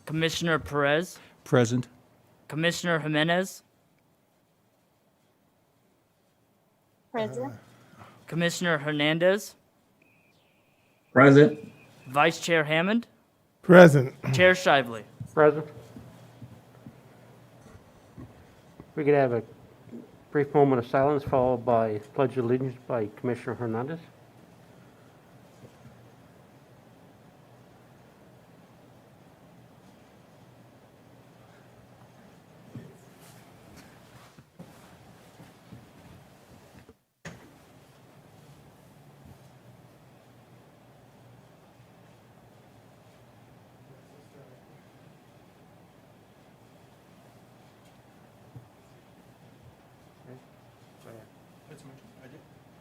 Commissioner Perez, Present. Commissioner Jimenez, Present. Commissioner Hernandez, Present. Vice Chair Hammond, Present. Chair Shively. Present. We could have a brief moment of silence followed by Pledge of Allegiance by Commissioner Hernandez.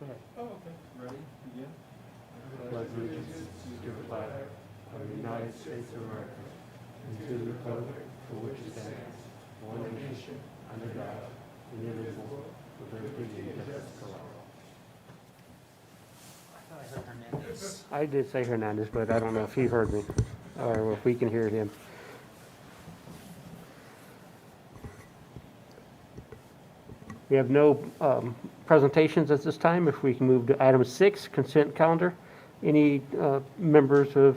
Go ahead. Oh, okay. Ready? Begin? Pledge allegiance to the flag of the United States of America and to the republic for which it stands, one nation, under God, indivisible, with liberty and justice for all. I did say Hernandez, but I don't know if he heard me or if we can hear him. We have no presentations at this time. If we can move to item 6, consent calendar. Any members of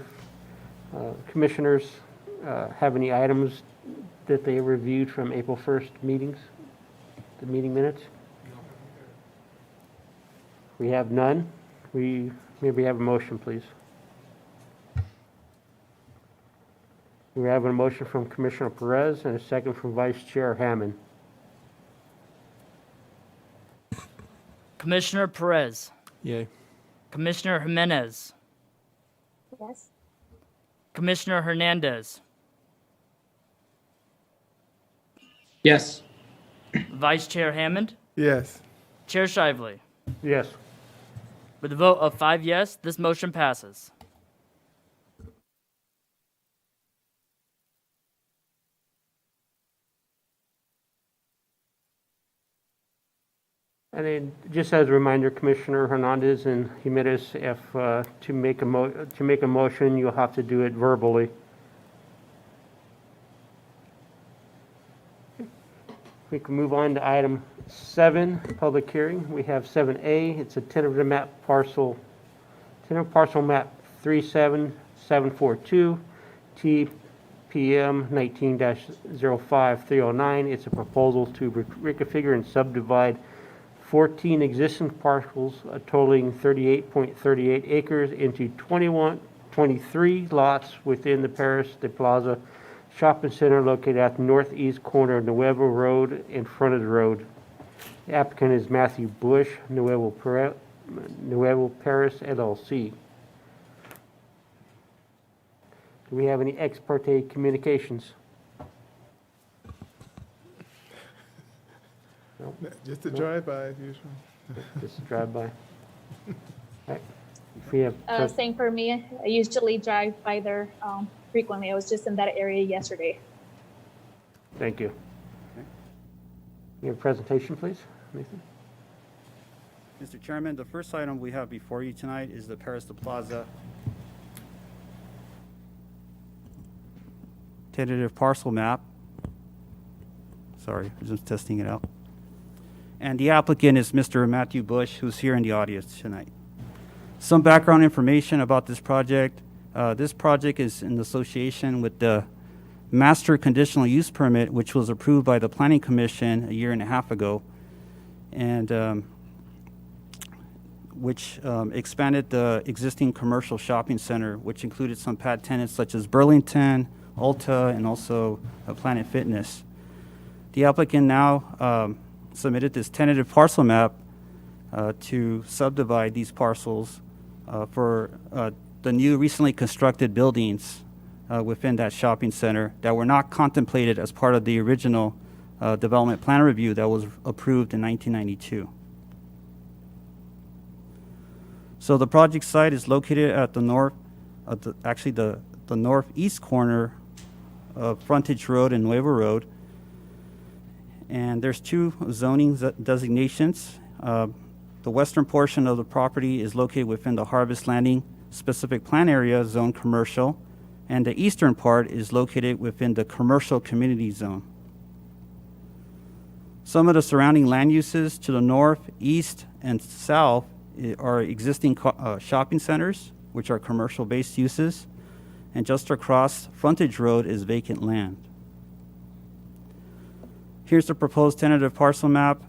commissioners have any items that they reviewed from April 1st meetings, the meeting minutes? We have none. We maybe have a motion, please. We have a motion from Commissioner Perez and a second from Vice Chair Hammond. Commissioner Perez, Yay. Commissioner Jimenez, Yes. Commissioner Hernandez, Yes. Vice Chair Hammond, Yes. Chair Shively. Yes. With a vote of 5 yes, this motion passes. And then, just as a reminder, Commissioner Hernandez and Jimenez, if to make a motion, you'll have to do it verbally. We can move on to item 7, public hearing. We have 7A. It's a tentative parcel map 37742 TPM 19-05309. It's a proposal to reconfigure and subdivide 14 existing parcels totaling 38.38 acres into 23 lots within the Paris de Plaza Shopping Center located at the northeast corner of Nuevo Road in front of the road. The applicant is Matthew Bush, Nuevo Paris LLC. Do we have any ex parte communications? Just a drive-by as usual. Just a drive-by. Right. If we have, Same for me. I usually drive by there frequently. I was just in that area yesterday. thank you. Your presentation, please, Nathan. Mr. Chairman, the first item we have before you tonight is the Paris de Plaza tentative parcel map. Sorry, I'm just testing it out. And the applicant is Mr. Matthew Bush, who's here in the audience tonight. Some background information about this project. This project is in association with the Master Conditional Use Permit, which was approved by the Planning Commission a year and a half ago, and which expanded the existing commercial shopping center, which included some pad tenants such as Burlington, Ulta, and also Planet Fitness. The applicant now submitted this tentative parcel map to subdivide these parcels for the new recently constructed buildings within that shopping center that were not contemplated as part of the original development plan review that was approved in 1992. So the project site is located at the the northeast corner of Frontage Road and Nuevo Road. And there's 2 zoning designations. The western portion of the property is located within the Harvest Landing specific plan area, zone commercial, and the eastern part is located within the commercial community zone. Some of the surrounding land uses to the north, east, and south are existing shopping centers, which are commercial-based uses, and just across frontage road is vacant land. Here's the proposed tentative parcel map.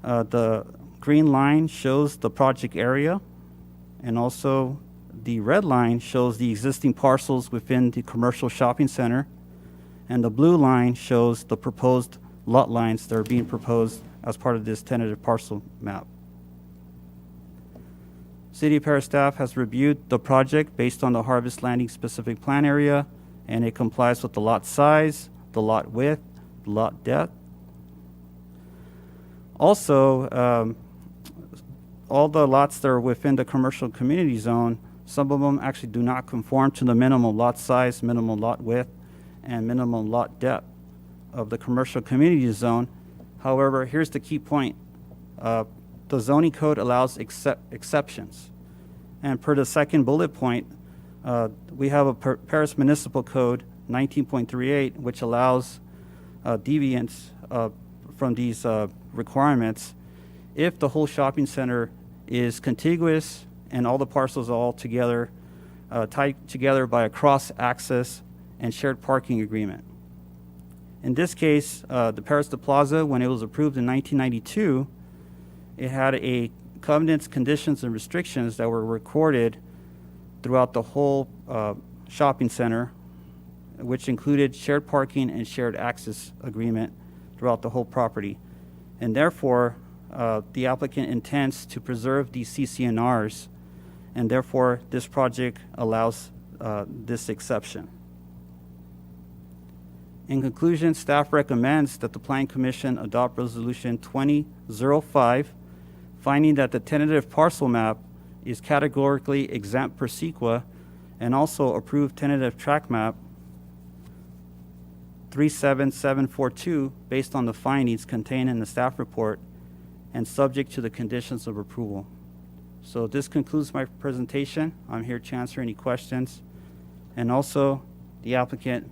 The green line shows the project area, and also the red line shows the existing parcels within the commercial shopping center, and the blue line shows the proposed lot lines that are being proposed as part of this tentative parcel map. City of Paris staff has reviewed the project based on the Harvest Landing specific plan area, and it complies with the lot size, the lot width, the lot depth. Also, all the lots that are within the commercial community zone, some of them actually do not conform to the minimum lot size, minimum lot width, and minimum lot depth of the commercial community zone. However, here's the key point. The zoning code allows exceptions. And per the second bullet point, we have a Paris Municipal Code 19.38, which allows deviance from these requirements if the whole shopping center is contiguous and all the parcels are all together, tied together by a cross-access and shared parking agreement. In this case, the Paris de Plaza, when it was approved in 1992, it had a covenants, conditions, and restrictions that were recorded throughout the whole shopping center, which included shared parking and shared access agreement throughout the whole property. And therefore, the applicant intends to preserve these CCNRs, and therefore this project allows this exception. In conclusion, staff recommends that the Planning Commission adopt Resolution 2005, finding that the tentative parcel map is categorically exempt per SEQA, and also approve tentative tract map 37742 based on the findings contained in the staff report and subject to the conditions of approval. So this concludes my presentation. I'm here to answer any questions. And also, the applicant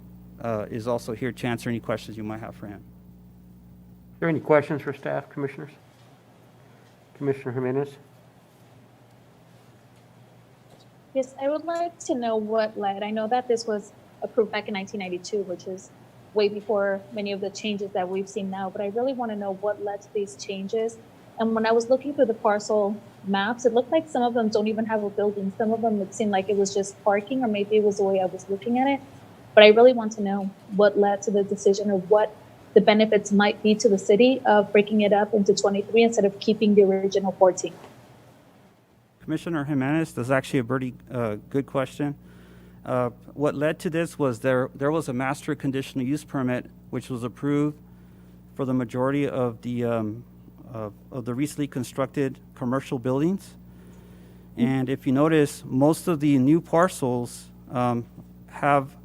is also here to answer any questions you might have for him. Are there any questions for staff, commissioners? Commissioner Jimenez? Yes, I would like to know what led. I know that this was approved back in 1992, which is way before many of the changes that we've seen now, but I really want to know what led to these changes. And when I was looking through the parcel maps, it looked like some of them don't even have a building. Some of them, it seemed like it was just parking, or maybe it was the way I was looking at it. But I really want to know what led to the decision, or what the benefits might be to the city of breaking it up into 23 instead of keeping the original 14. Commissioner Jimenez, that's actually a pretty good question. What led to this was there was a master conditional use permit which was approved for the majority of the recently constructed commercial buildings. And if you notice, most of the new parcels have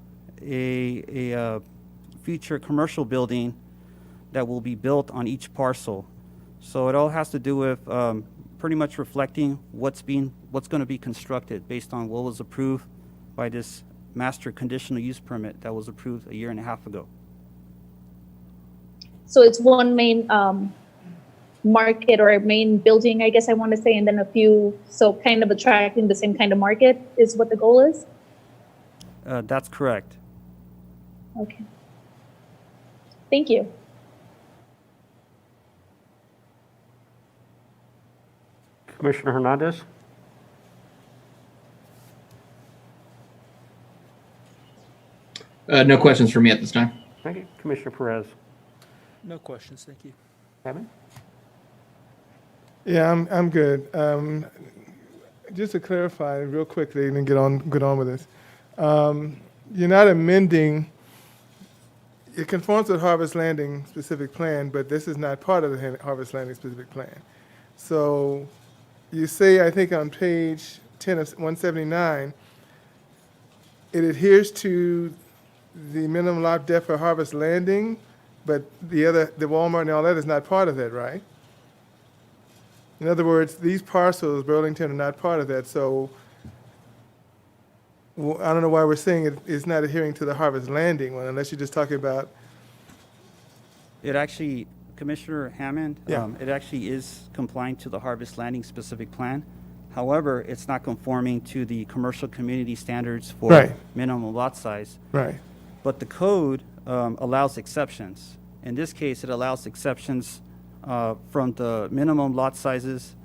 a future commercial building that will be built on each parcel. So it all has to do with pretty much reflecting what's going to be constructed based on what was approved by this master conditional use permit that was approved a year and a half ago. So it's one main market, or a main building, I guess I want to say, and then a few, so kind of attracting the same kind of market is what the goal is? That's correct. Okay. Thank you. Commissioner Hernandez? No questions for me at this time. Thank you. Commissioner Perez? No questions, thank you. Kevin? Yeah, I'm good. Just to clarify real quickly and then get on with this. You're not amending, it conforms to the Harvest Landing specific plan, but this is not part of the Harvest Landing specific plan. So you say, I think on page 10 of 179, it adheres to the minimum lot depth for Harvest Landing, but the Walmart and all that is not part of that, right? In other words, these parcels, Burlington, are not part of that. So I don't know why we're saying it's not adhering to the Harvest Landing one, unless you're just talking about, It actually, Commissioner Hammond, Yeah. it actually is complying to the Harvest Landing specific plan. However, it's not conforming to the commercial community standards for Right. minimum lot size. right, But the code allows exceptions. In this case, it allows exceptions from the minimum lot sizes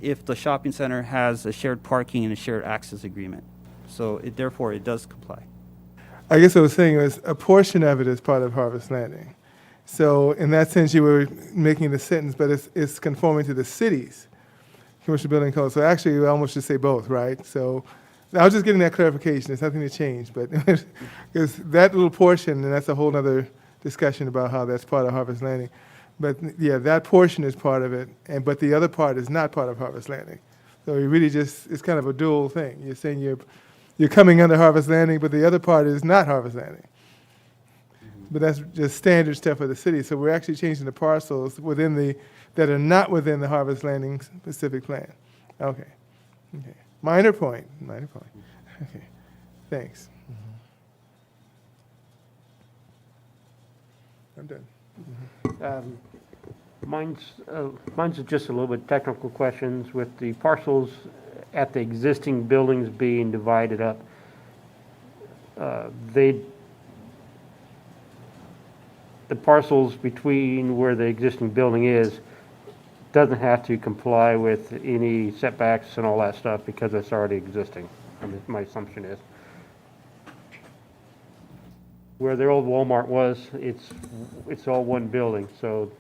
if the shopping center has a shared parking and a shared access agreement. So therefore, it does comply. I guess what I was saying was a portion of it is part of Harvest Landing. So in that sense, you were making the sentence, but it's conforming to the city's commercial building code. So actually, we almost should say both, right? So I was just getting that clarification. There's nothing to change, but because that little portion, and that's a whole other discussion about how that's part of Harvest Landing. But yeah, that portion is part of it, but the other part is not part of Harvest Landing. So you really just, it's kind of a dual thing. You're saying you're coming under Harvest Landing, but the other part is not Harvest Landing. But that's just standard stuff for the city. So we're actually changing the parcels that are not within the Harvest Landing specific plan. Okay. Minor point. Okay. Thanks. I'm done. Mine's just a little bit technical questions with the parcels at the existing buildings being divided up. The parcels between where the existing building is doesn't have to comply with any setbacks and all that stuff because it's already existing. I mean, my assumption is. Where the old Walmart was, it's all one building, so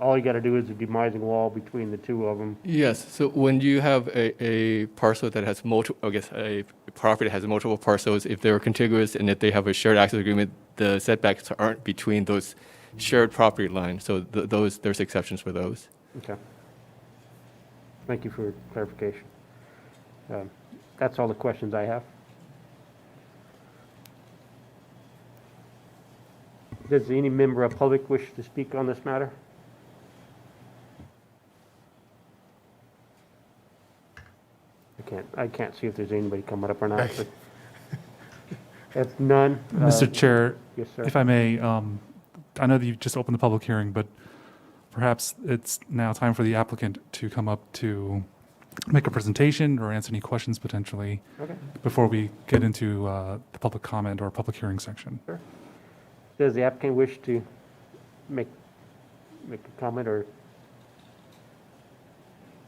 all you gotta do is a demising wall between the two of them. Yes. So when you have a parcel that has multiple, I guess a property that has multiple parcels, if they're contiguous and if they have a shared access agreement, the setbacks aren't between those shared property lines. So there's exceptions for those. Okay. Thank you for clarification. That's all the questions I have. Does any member of public wish to speak on this matter? I can't see if there's anybody coming up or not. But if none. Mr. Chair, Yes, sir. if I may, I know that you just opened the public hearing, but perhaps it's now time for the applicant to come up to make a presentation or answer any questions potentially Okay. before we get into the public comment or public hearing section. Does the applicant wish to make a comment or?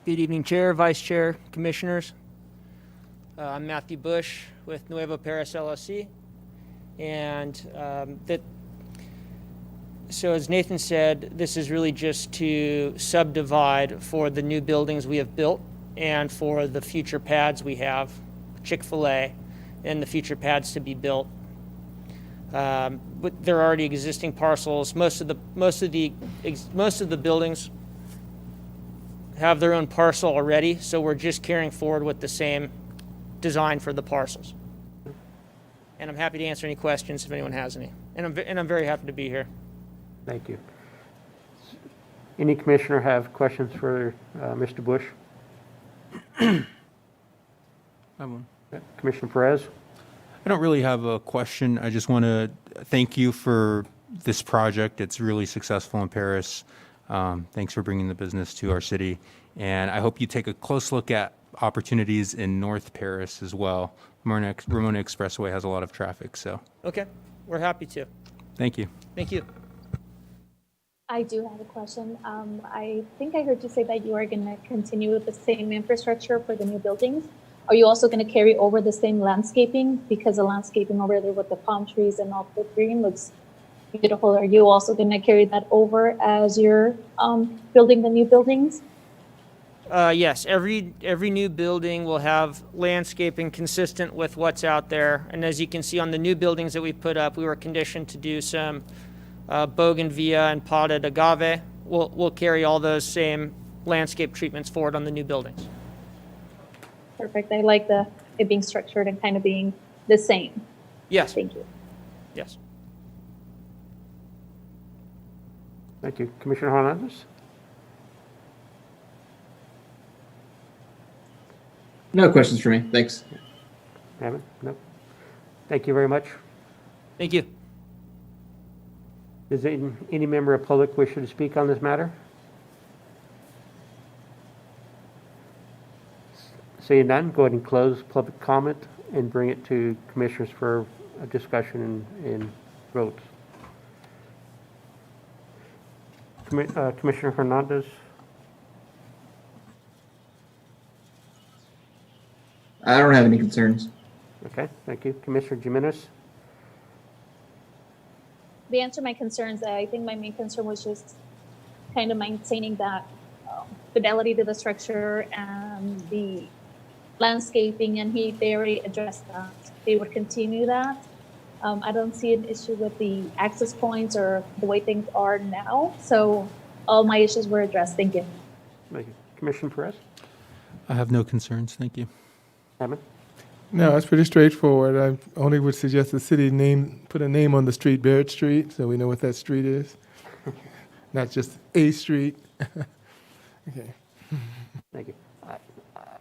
Good evening, Chair, Vice Chair, Commissioners. I'm Matthew Bush with Nuevo Paris LLC. And so as Nathan said, this is really just to subdivide for the new buildings we have built and for the future pads we have, Chick-fil-A, and the future pads to be built. But there are already existing parcels. Most of the buildings have their own parcel already, so we're just carrying forward with the same design for the parcels. And I'm happy to answer any questions if anyone has any. And I'm very happy to be here. Thank you. Any commissioner have questions for Mr. Bush? Commissioner Perez? I don't really have a question. I just want to thank you for this project. It's really successful in Paris. Thanks for bringing the business to our city. And I hope you take a close look at opportunities in North Paris as well. Ramona Expressway has a lot of traffic, so Okay, we're happy to. thank you. Thank you. I do have a question. I think I heard you say that you are going to continue with the same infrastructure for the new buildings. Are you also going to carry over the same landscaping? Because the landscaping over there with the palm trees and all the green looks beautiful. Are you also going to carry that over as you're building the new buildings? Yes, every new building will have landscaping consistent with what's out there. And as you can see on the new buildings that we put up, we were conditioned to do some bougainvillea and potted agave. We'll carry all those same landscape treatments forward on the new buildings. Perfect. I like it being structured and kind of being the same. Yes. Thank you. Yes. Thank you. Commissioner Hernandez? No questions for me. Thanks. Hammond? No. Thank you very much. Thank you. Does any member of public wish to speak on this matter? Seeing none, go ahead and close public comment and bring it to commissioners for a discussion and votes. Commissioner Hernandez? I don't have any concerns. Okay, thank you. Commissioner Jimenez? The answer to my concerns, I think my main concern was just kind of maintaining that fidelity to the structure and the landscaping, and they already addressed that. They would continue that. I don't see an issue with the access points or the way things are now. So all my issues were addressed. Thank you. Thank you. Commissioner Perez? I have no concerns. Thank you. Hammond? No, it's pretty straightforward. I only would suggest the city put a name on the street, Baird Street, so we know what that street is. Not just a street. Okay. Thank you.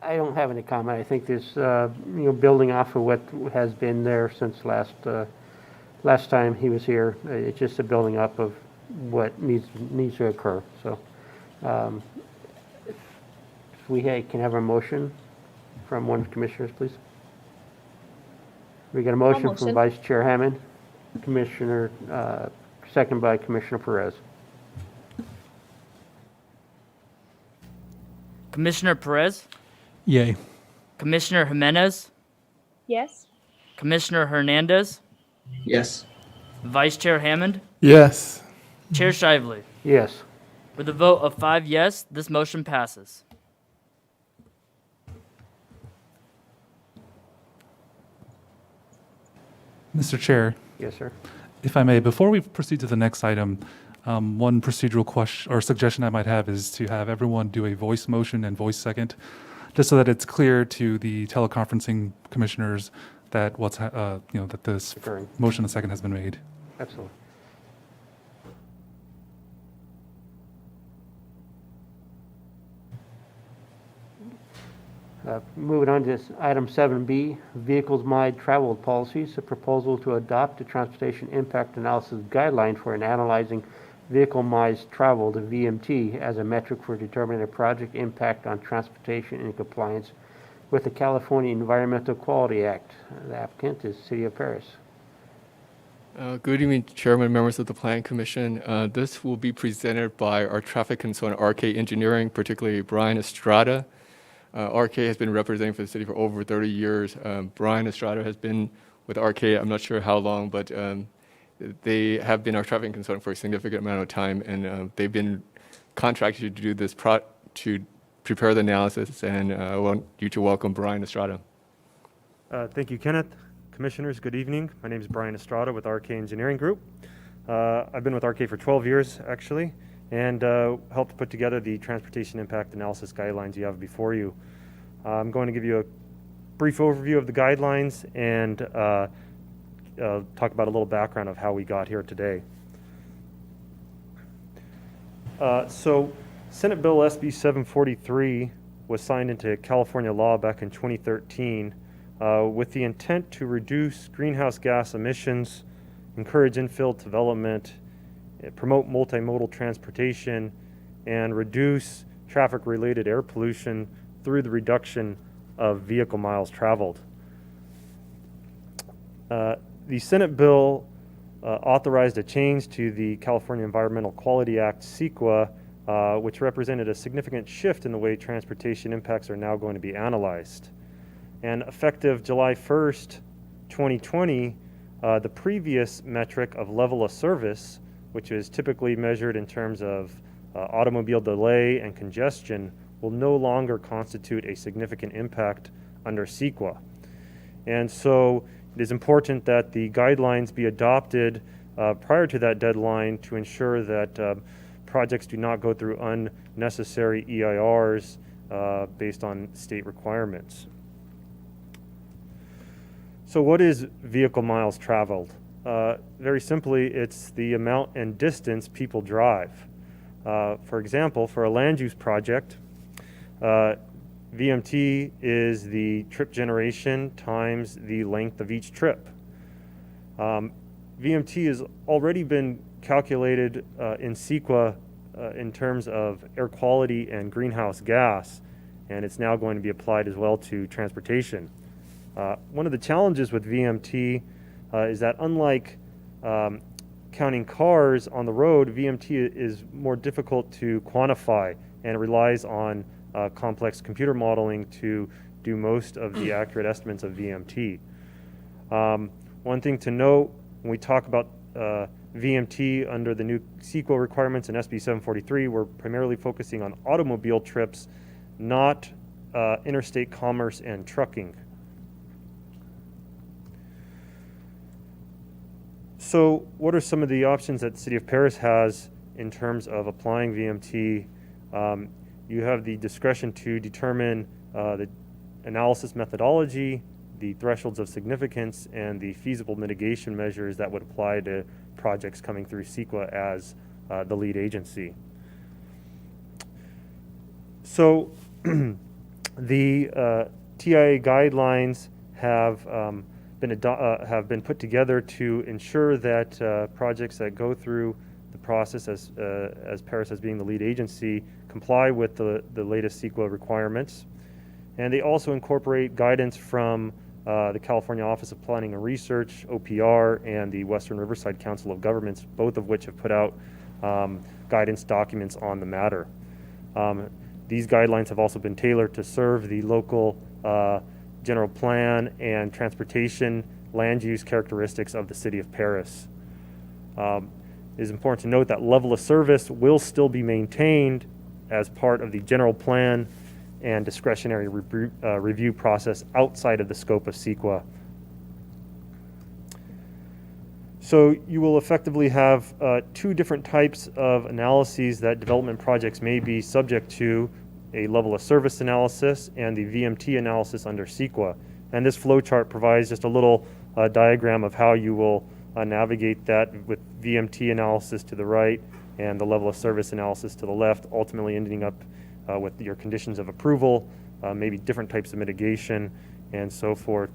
I don't have any comment. I think this, building off of what has been there since last time he was here, it's just a building up of what needs to occur. So, if we can have a motion from one of the commissioners, please. We got a motion from motion. Vice Chair Hammond, Commissioner, second by Commissioner Perez. Commissioner Perez, Yay. Commissioner Jimenez, Yes. Commissioner Hernandez, Yes. Vice Chair Hammond, Yes. Chair Shively. Yes. With a vote of 5 yes, this motion passes. Mr. Chair, Yes, sir. if I may, before we proceed to the next item, one procedural question or suggestion I might have is to have everyone do a voice motion and voice second, just so that it's clear to the teleconferencing commissioners that that this Occurring. motion and second has been made. Absolutely. Moving on to item 7B, Vehicles Miles Traveled Policies, a proposal to adopt a transportation impact analysis guideline for analyzing vehicle miles traveled, VMT, as a metric for determining a project impact on transportation in compliance with the California Environmental Quality Act. The applicant is City of Paris. Good evening, Chairman, members of the Planning Commission. This will be presented by our traffic consultant, RK Engineering, particularly Brian Estrada. RK has been representing for the city for over 30 years. Brian Estrada has been with RK, I'm not sure how long, but they have been our traffic consultant for a significant amount of time, and they've been contracted to do this to prepare the analysis, and I want you to welcome Brian Estrada. Thank you, Kenneth. Commissioners, good evening. My name is Brian Estrada with RK Engineering Group. I've been with RK for 12 years, actually, and helped put together the transportation impact analysis guidelines you have before you. I'm going to give you a brief overview of the guidelines and talk about a little background of how we got here today. So Senate Bill SB 743 was signed into California law back in 2013 with the intent to reduce greenhouse gas emissions, encourage infill development, promote multimodal transportation, and reduce traffic-related air pollution through the reduction of vehicle miles traveled. The Senate bill authorized a change to the California Environmental Quality Act, CEQA, which represented a significant shift in the way transportation impacts are now going to be analyzed. And effective July 1st, 2020, the previous metric of level of service, which is typically measured in terms of automobile delay and congestion, will no longer constitute a significant impact under CEQA. And so it is important that the guidelines be adopted prior to that deadline to ensure that projects do not go through unnecessary EIRs based on state requirements. So what is vehicle miles traveled? Very simply, it's the amount and distance people drive. For example, for a land use project, VMT is the trip generation times the length of each trip. VMT has already been calculated in CEQA in terms of air quality and greenhouse gas, and it's now going to be applied as well to transportation. One of the challenges with VMT is that unlike counting cars on the road, VMT is more difficult to quantify and relies on complex computer modeling to do most of the accurate estimates of VMT. One thing to note when we talk about VMT under the new CEQA requirements in SB 743, we're primarily focusing on automobile trips, not interstate commerce and trucking. So what are some of the options that the City of Paris has in terms of applying VMT? You have the discretion to determine the analysis methodology, the thresholds of significance, and the feasible mitigation measures that would apply to projects coming through CEQA as the lead agency. So the TIA guidelines have been put together to ensure that projects that go through the process as Paris as being the lead agency comply with the latest CEQA requirements. And they also incorporate guidance from the California Office of Planning and Research, OPR, and the Western Riverside Council of Governments, both of which have put out guidance documents on the matter. These guidelines have also been tailored to serve the local general plan and transportation land use characteristics of the City of Paris. It is important to note that level of service will still be maintained as part of the general plan and discretionary review process outside of the scope of CEQA. So you will effectively have two different types of analyses that development projects may be subject to: a level of service analysis and the VMT analysis under CEQA. And this flowchart provides just a little diagram of how you will navigate that, with VMT analysis to the right and the level of service analysis to the left, ultimately ending up with your conditions of approval, maybe different types of mitigation, and so forth.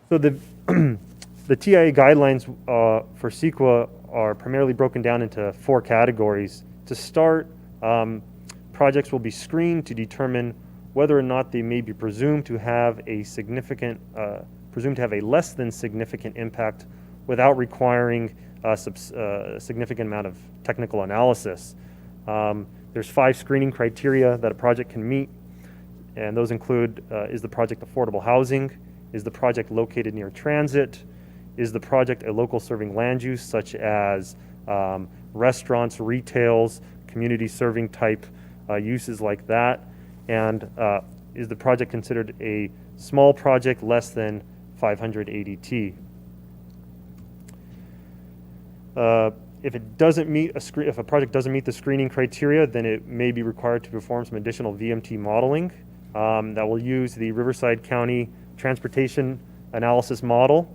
So the TIA guidelines for CEQA are primarily broken down into 4 categories. To start, projects will be screened to determine whether or not they may be presumed to have a less than significant impact without requiring a significant amount of technical analysis. There's 5 screening criteria that a project can meet, and those include: is the project affordable housing? Is the project located near transit? Is the project a local serving land use, such as restaurants, retails, community serving type uses like that? And is the project considered a small project less than 500 ADT? If a project doesn't meet the screening criteria, then it may be required to perform some additional VMT modeling that will use the Riverside County Transportation Analysis Model,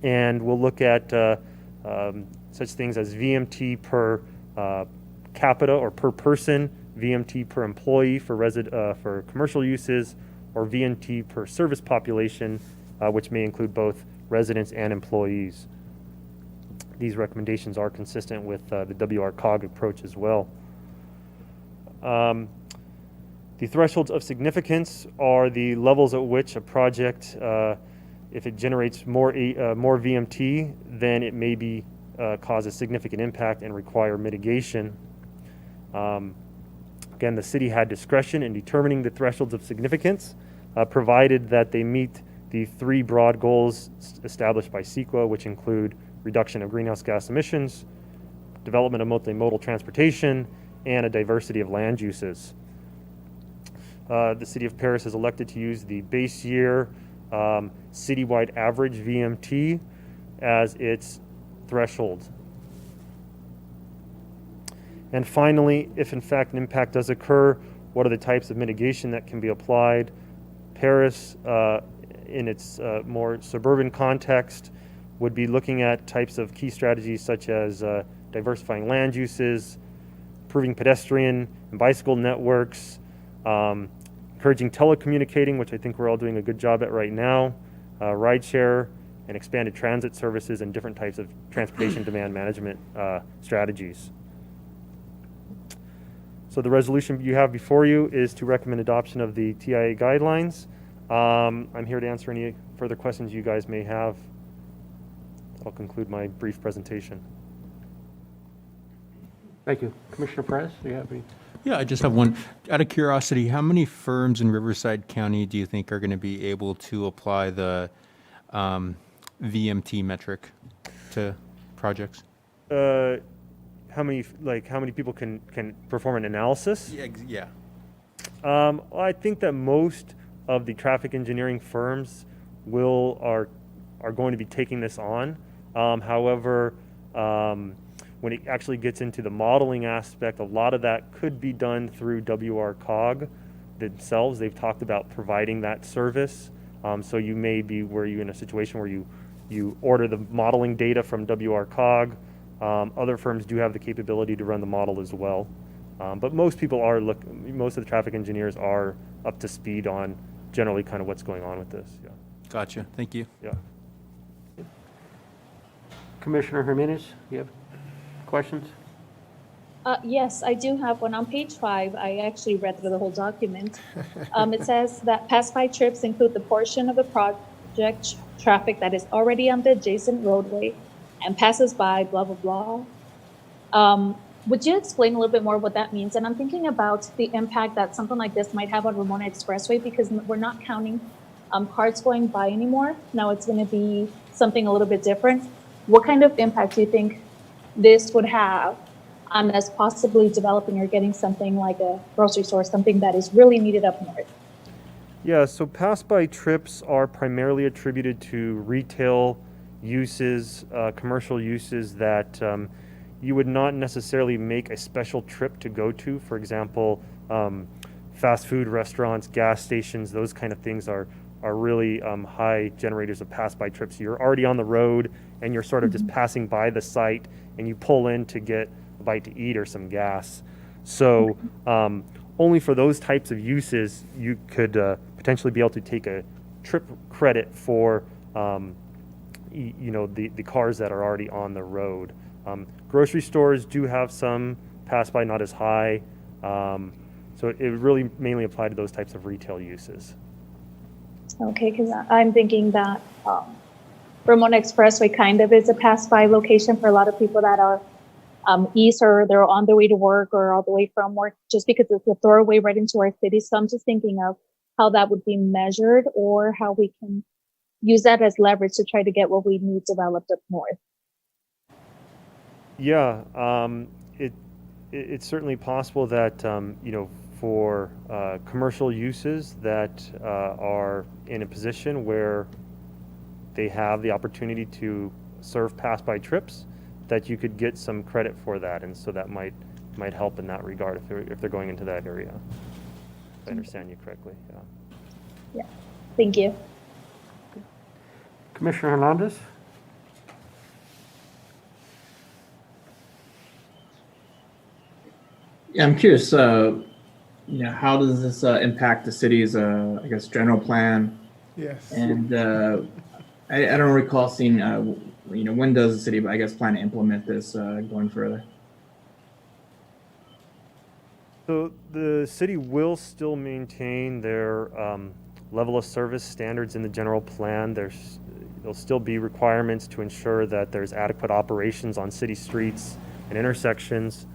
and we'll look at such things as VMT per capita or per person, VMT per employee for commercial uses, or VMT per service population, which may include both residents and employees. These recommendations are consistent with the WRCOG approach as well. The thresholds of significance are the levels at which a project, if it generates more VMT, then it may cause a significant impact and require mitigation. Again, the city had discretion in determining the thresholds of significance, provided that they meet the 3 broad goals established by CEQA, which include reduction of greenhouse gas emissions, development of multimodal transportation, and a diversity of land uses. The City of Paris has elected to use the base year citywide average VMT as its threshold. And finally, if in fact an impact does occur, what are the types of mitigation that can be applied? Paris, in its more suburban context, would be looking at types of key strategies such as diversifying land uses, improving pedestrian and bicycle networks, encouraging telecommunicating, which I think we're all doing a good job at right now, rideshare, and expanded transit services, and different types of transportation demand management strategies. So the resolution you have before you is to recommend adoption of the TIA guidelines. I'm here to answer any further questions you guys may have. I'll conclude my brief presentation. Thank you. Commissioner Perez, do you have any? Yeah, I just have one. Out of curiosity, how many firms in Riverside County do you think are going to be able to apply the VMT metric to projects? How many people can perform an analysis? Yeah. Well, I think that most of the traffic engineering firms are going to be taking this on. However, when it actually gets into the modeling aspect, a lot of that could be done through WRCOG themselves. They've talked about providing that service. So you may be in a situation where you order the modeling data from WRCOG. Other firms do have the capability to run the model as well. But most people most of the traffic engineers are up to speed on generally kind of what's going on with this. Yeah. Gotcha. Thank you. Yeah. Commissioner Jimenez, you have questions? Yes, I do have one. On page 5, I actually read through the whole document. It says that pass-by trips include the portion of the project traffic that is already on the adjacent roadway and passes by, blah, blah, blah. Would you explain a little bit more what that means? And I'm thinking about the impact that something like this might have on Ramona Expressway, because we're not counting cars going by anymore. Now it's going to be something a little bit different. What kind of impact do you think this would have on us possibly developing or getting something like a grocery store, something that is really needed up north? Yeah, so pass-by trips are primarily attributed to retail uses, commercial uses that you would not necessarily make a special trip to go to. For example, fast food restaurants, gas stations, those kind of things are really high generators of pass-by trips. You're already on the road and you're sort of just passing by the site and you pull in to get a bite to eat or some gas. So only for those types of uses you could potentially be able to take a trip credit for the cars that are already on the road. Grocery stores do have some pass-by, not as high. So it really mainly apply to those types of retail uses. Okay, because I'm thinking that Ramona Expressway kind of is a pass-by location for a lot of people that are east, or they're on their way to work or all the way from work, just because it's a throwaway right into our city. So I'm just thinking of how that would be measured, or how we can use that as leverage to try to get what we need developed up north. Yeah, it's certainly possible that for commercial uses that are in a position where they have the opportunity to serve pass-by trips, that you could get some credit for that, and so that might help in that regard if they're going into that area. If I understand you correctly. Yeah. Yeah. Thank you. Commissioner Hernandez? Yeah, I'm curious. How does this impact the city's, general plan? Yes. And I don't recall seeing, when does the city, plan to implement this going further? So the city will still maintain their level of service standards in the general plan. There'll still be requirements to ensure that there's adequate operations on city streets and intersections.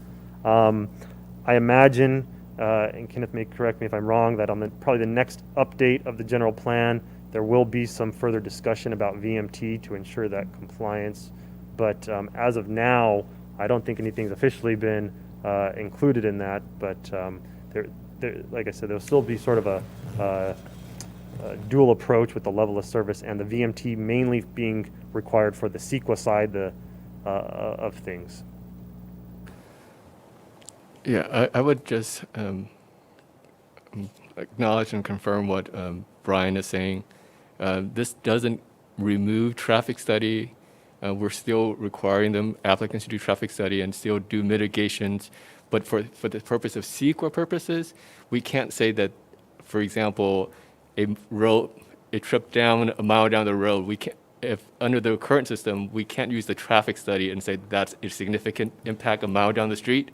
I imagine, and Kenneth may correct me if I'm wrong, that on probably the next update of the general plan, there will be some further discussion about VMT to ensure that compliance. But as of now, I don't think anything's officially been included in that. But like I said, there'll still be sort of a dual approach with the level of service, and the VMT mainly being required for the CEQA side of things. Yeah, I would just acknowledge and confirm what Brian is saying. This doesn't remove traffic study. We're still requiring applicants to do traffic study and still do mitigations. But for the purpose of CEQA purposes, we can't say that, for example, a road a trip down a mile down the road, we can't, if under the current system, we can't use the traffic study and say that's a significant impact a mile down the street,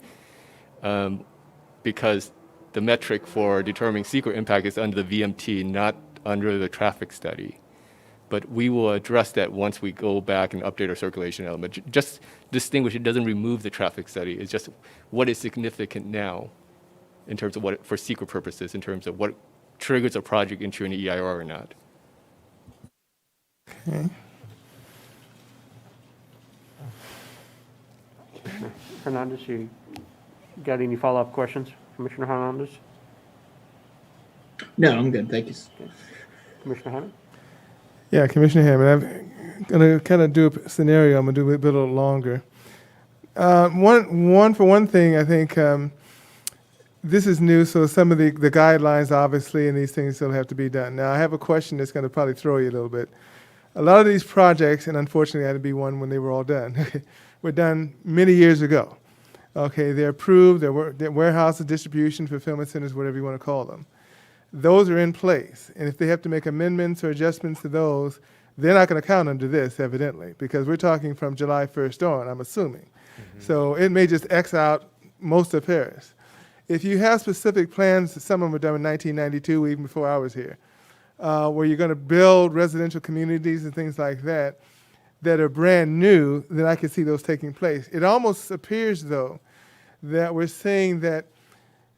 because the metric for determining secret impact is under the VMT, not under the traffic study. But we will address that once we go back and update our circulation element. Just distinguish, it doesn't remove the traffic study. It's just what is significant now in terms of what, for secret purposes, in terms of what triggers a project into an EIR or not. Okay. Hernandez, you got any follow-up questions? Commissioner Hernandez? No, I'm good. Thank you. Commissioner Hammond? Yeah, Commissioner Hammond, I'm going to kind of do a scenario. I'm going to do it a little longer. One thing, I think this is new, so some of the guidelines, obviously, and these things still have to be done. Now, I have a question that's going to probably throw you a little bit. A lot of these projects, and unfortunately I had to be one when they were all done, were done many years ago. Okay, they're approved, they're warehouses, distribution, fulfillment centers, whatever you want to call them. Those are in place, and if they have to make amendments or adjustments to those, they're not going to count under this, evidently, because we're talking from July 1st on, I'm assuming. So it may just X out most of Paris. If you have specific plans, some of them were done in 1992, even before I was here, where you're going to build residential communities and things like that are brand new, then I can see those taking place. It almost appears, though, that we're saying that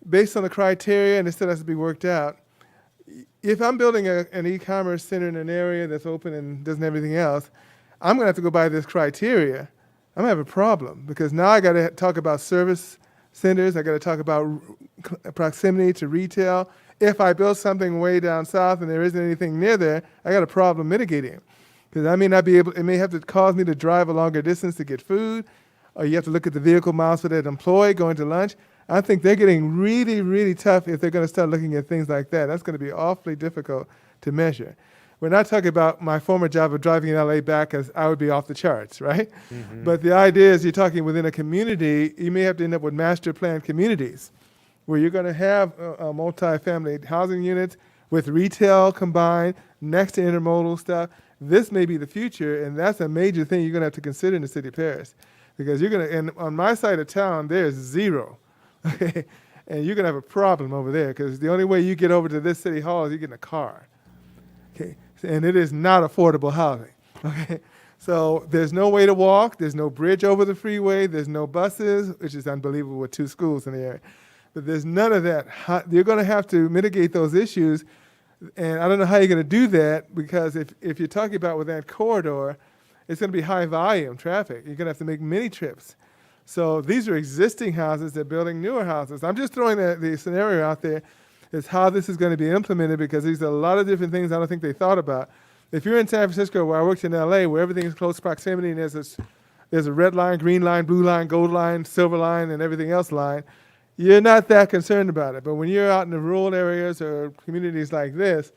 based on the criteria, and it still has to be worked out, if I'm building an e-commerce center in an area that's open and doesn't have anything else, I'm going to have to go by this criteria. I'm going to have a problem because now I got to talk about service centers. I got to talk about proximity to retail. If I build something way down south and there isn't anything near there, I got a problem mitigating it. Because I may not be able, it may have to cause me to drive a longer distance to get food, or you have to look at the vehicle miles for that employee going to lunch. I think they're getting really, really tough if they're going to start looking at things like that. That's going to be awfully difficult to measure. We're not talking about my former job of driving in LA back, as I would be off the charts, right? Mm-hmm. But the idea is you're talking within a community, you may have to end up with master planned communities where you're going to have multi-family housing units with retail combined next to intermodal stuff. This may be the future, and that's a major thing you're going to have to consider in the city of Paris. Because you're going to, and on my side of town, there's zero. Okay, and you're going to have a problem over there because the only way you get over to this city hall is you get in a car. Okay, and it is not affordable housing. Okay, so there's no way to walk. There's no bridge over the freeway. There's no buses, which is unbelievable with 2 schools in the area. But there's none of that. You're going to have to mitigate those issues, and I don't know how you're going to do that because if you're talking about with that corridor, it's going to be high volume traffic. You're going to have to make many trips. So these are existing houses. They're building newer houses. I'm just throwing the scenario out there is how this is going to be implemented because these are a lot of different things I don't think they thought about. If you're in San Francisco, where I worked in LA, where everything is close proximity and there's a red line, green line, blue line, gold line, silver line, and everything else line, you're not that concerned about it. But when you're out in the rural areas or communities like this,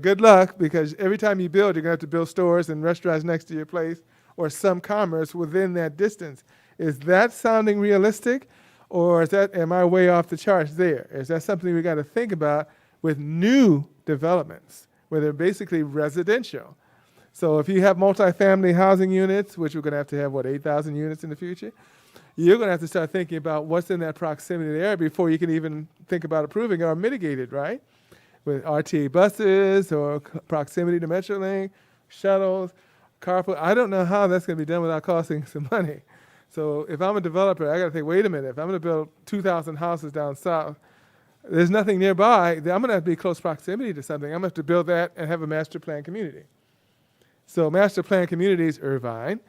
good luck because every time you build, you're going to have to build stores and restaurants next to your place or some commerce within that distance. Is that sounding realistic, or am I way off the charts there? Is that something we got to think about with new developments, where they're basically residential? So if you have multifamily housing units, which we're going to have, 8,000 units in the future, you're going to have to start thinking about what's in that proximity area before you can even think about approving or mitigate it, right? With RTA buses or proximity to Metrolink, shuttles, carpool. I don't know how that's going to be done without costing some money. So if I'm a developer, I got to think, wait a minute, if I'm going to build 2,000 houses down south, there's nothing nearby, then I'm going to have to be close proximity to something. I'm going to have to build that and have a master plan community. So master plan communities, Irvine,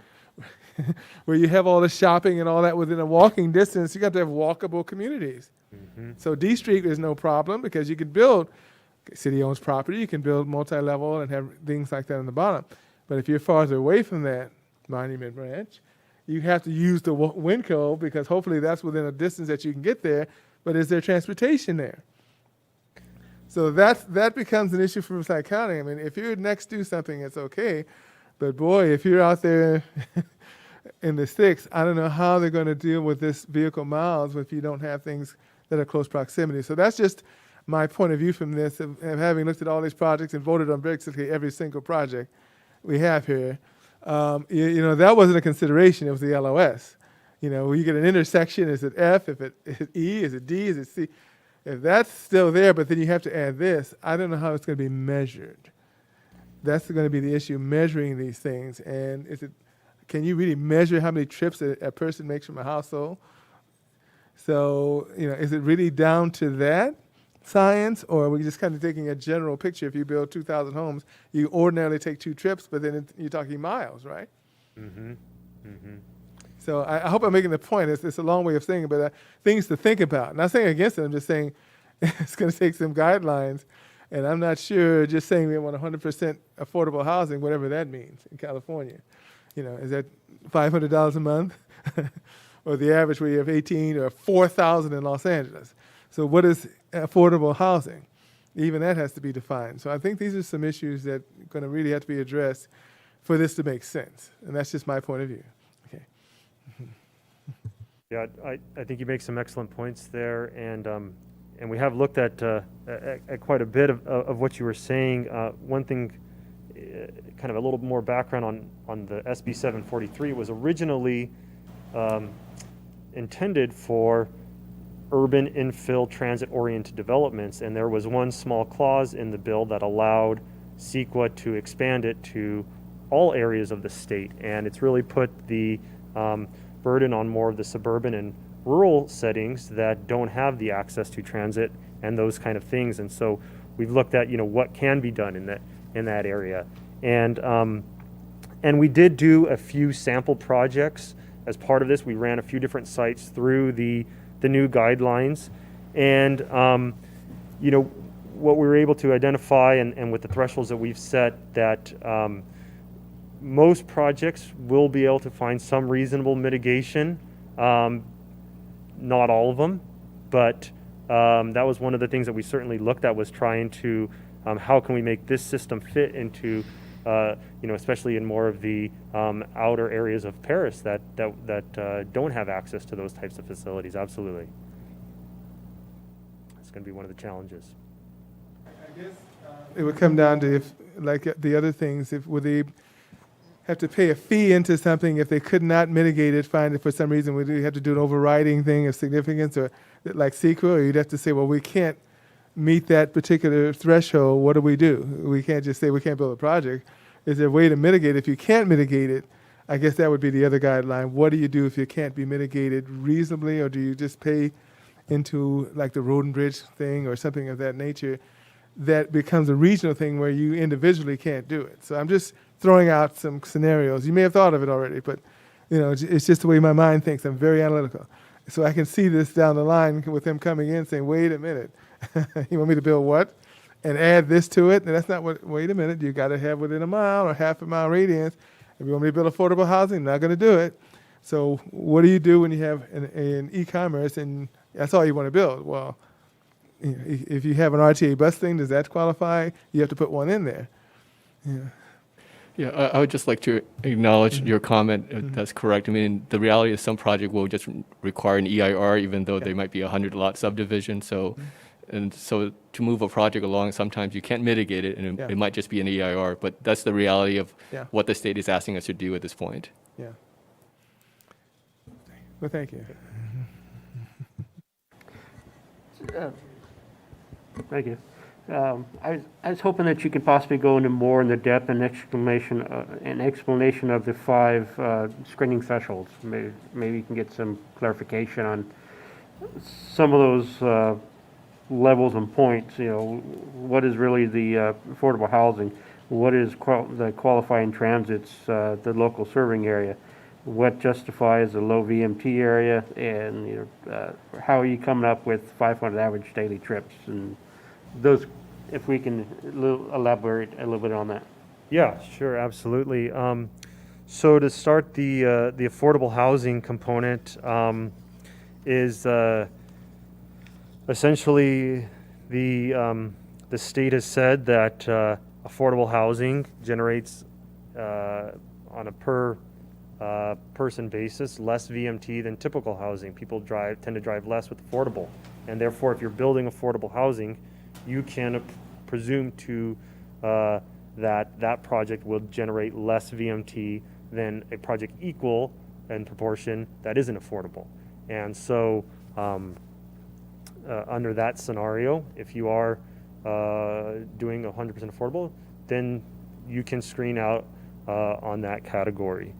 where you have all the shopping and all that within a walking distance, you got to have walkable communities. Mm-hmm. So D Street is no problem because you could build, city owns property, you can build multi-level and have things like that on the bottom. But if you're farther away from that, Monument Branch, you have to use the WinCo because hopefully that's within a distance that you can get there, but is there transportation there? So that becomes an issue for Riverside County. I mean, if you're next to something, it's okay, but boy, if you're out there in the sticks, I don't know how they're going to deal with this vehicle miles if you don't have things that are close proximity. So that's just my point of view from this, of having looked at all these projects and voted on basically every single project we have here, you know, that wasn't a consideration. It was the LOS. You know, when you get an intersection, is it F? If it is it E? Is it D? Is it C? If that's still there, but then you have to add this, I don't know how it's going to be measured. That's going to be the issue, measuring these things. And can you really measure how many trips a person makes from a household? So, you know, is it really down to that science, or are we just kind of taking a general picture? If you build 2,000 homes, you ordinarily take 2 trips, but then you're talking miles, right? Mm-hmm. Mm-hmm. So I hope I'm making the point. It's a long way of saying it, but things to think about. Not saying against it, I'm just saying it's going to take some guidelines. And I'm not sure just saying we want 100% affordable housing, whatever that means in California. You know, is that $500 a month? Or the average where you have 18 or 4,000 in Los Angeles. So what is affordable housing? Even that has to be defined. So I think these are some issues that are going to really have to be addressed for this to make sense. And that's just my point of view. Okay. Yeah, I think you make some excellent points there, and we have looked at quite a bit of what you were saying. One thing, kind of a little more background on the SB 743, was originally intended for urban infill transit-oriented developments, and there was one small clause in the bill that allowed CEQA to expand it to all areas of the state, and it's really put the burden on more of the suburban and rural settings that don't have the access to transit and those kind of things. And so we've looked at, you know, what can be done in that area, and we did do a few sample projects as part of this. We ran a few different sites through the new guidelines, and you know, what we were able to identify, and with the thresholds that we've set, that most projects will be able to find some reasonable mitigation. Not all of them, but that was one of the things that we certainly looked at, was trying to how can we make this system fit into you know, especially in more of the outer areas of Paris that don't have access to those types of facilities. Absolutely, it's going to be one of the challenges. I guess it would come down to, if, like the other things, would they have to pay a fee into something if they could not mitigate it, find it for some reason? Would you have to do an overriding thing of significance, or like CEQA, or you'd have to say, well, we can't meet that particular threshold, what do? We can't just say we can't build a project. Is there a way to mitigate it? If you can't mitigate it, I guess that would be the other guideline. What do you do if you can't be mitigated reasonably, or do you just pay into like the road and bridge thing or something of that nature that becomes a regional thing where you individually can't do it? So I'm just throwing out some scenarios. You may have thought of it already, but you know, it's just the way my mind thinks. I'm very analytical. So I can see this down the line with them coming in saying, wait a minute, you want me to build what? And add this to it? And that's not what, wait a minute, you got to have within a mile or half a mile radius. If you want me to build affordable housing, not going to do it. So what do you do when you have an e-commerce and that's all you want to build? Well, you know, if you have an RTA bus thing, does that qualify? You have to put one in there. Yeah. Yeah, I would just like to acknowledge your comment. That's correct. I mean, the reality is some project will just require an EIR, even though they might be a 100-lot subdivision. So, and so to move a project along, sometimes you can't mitigate it, and it might just be an EIR. But that's the reality of what the state is asking us to do at this point. Yeah. Well, thank you. Thank you. I was hoping that you could possibly go into more in the depth and explanation of the 5 screening thresholds. Maybe you can get some clarification on some of those levels and points. You know, what is really the affordable housing? What is the qualifying transits, the local serving area? What justifies a low VMT area? And you know, how are you coming up with 500 average daily trips? And those, if we can elaborate a little bit on that. Yeah, sure, absolutely. So to start, the affordable housing component is essentially the state has said that affordable housing generates on a per person basis less VMT than typical housing. People tend to drive less with affordable, and therefore, if you're building affordable housing, you can presume to that project will generate less VMT than a project equal in proportion that isn't affordable. And so under that scenario, if you are doing 100% affordable, then you can screen out on that category.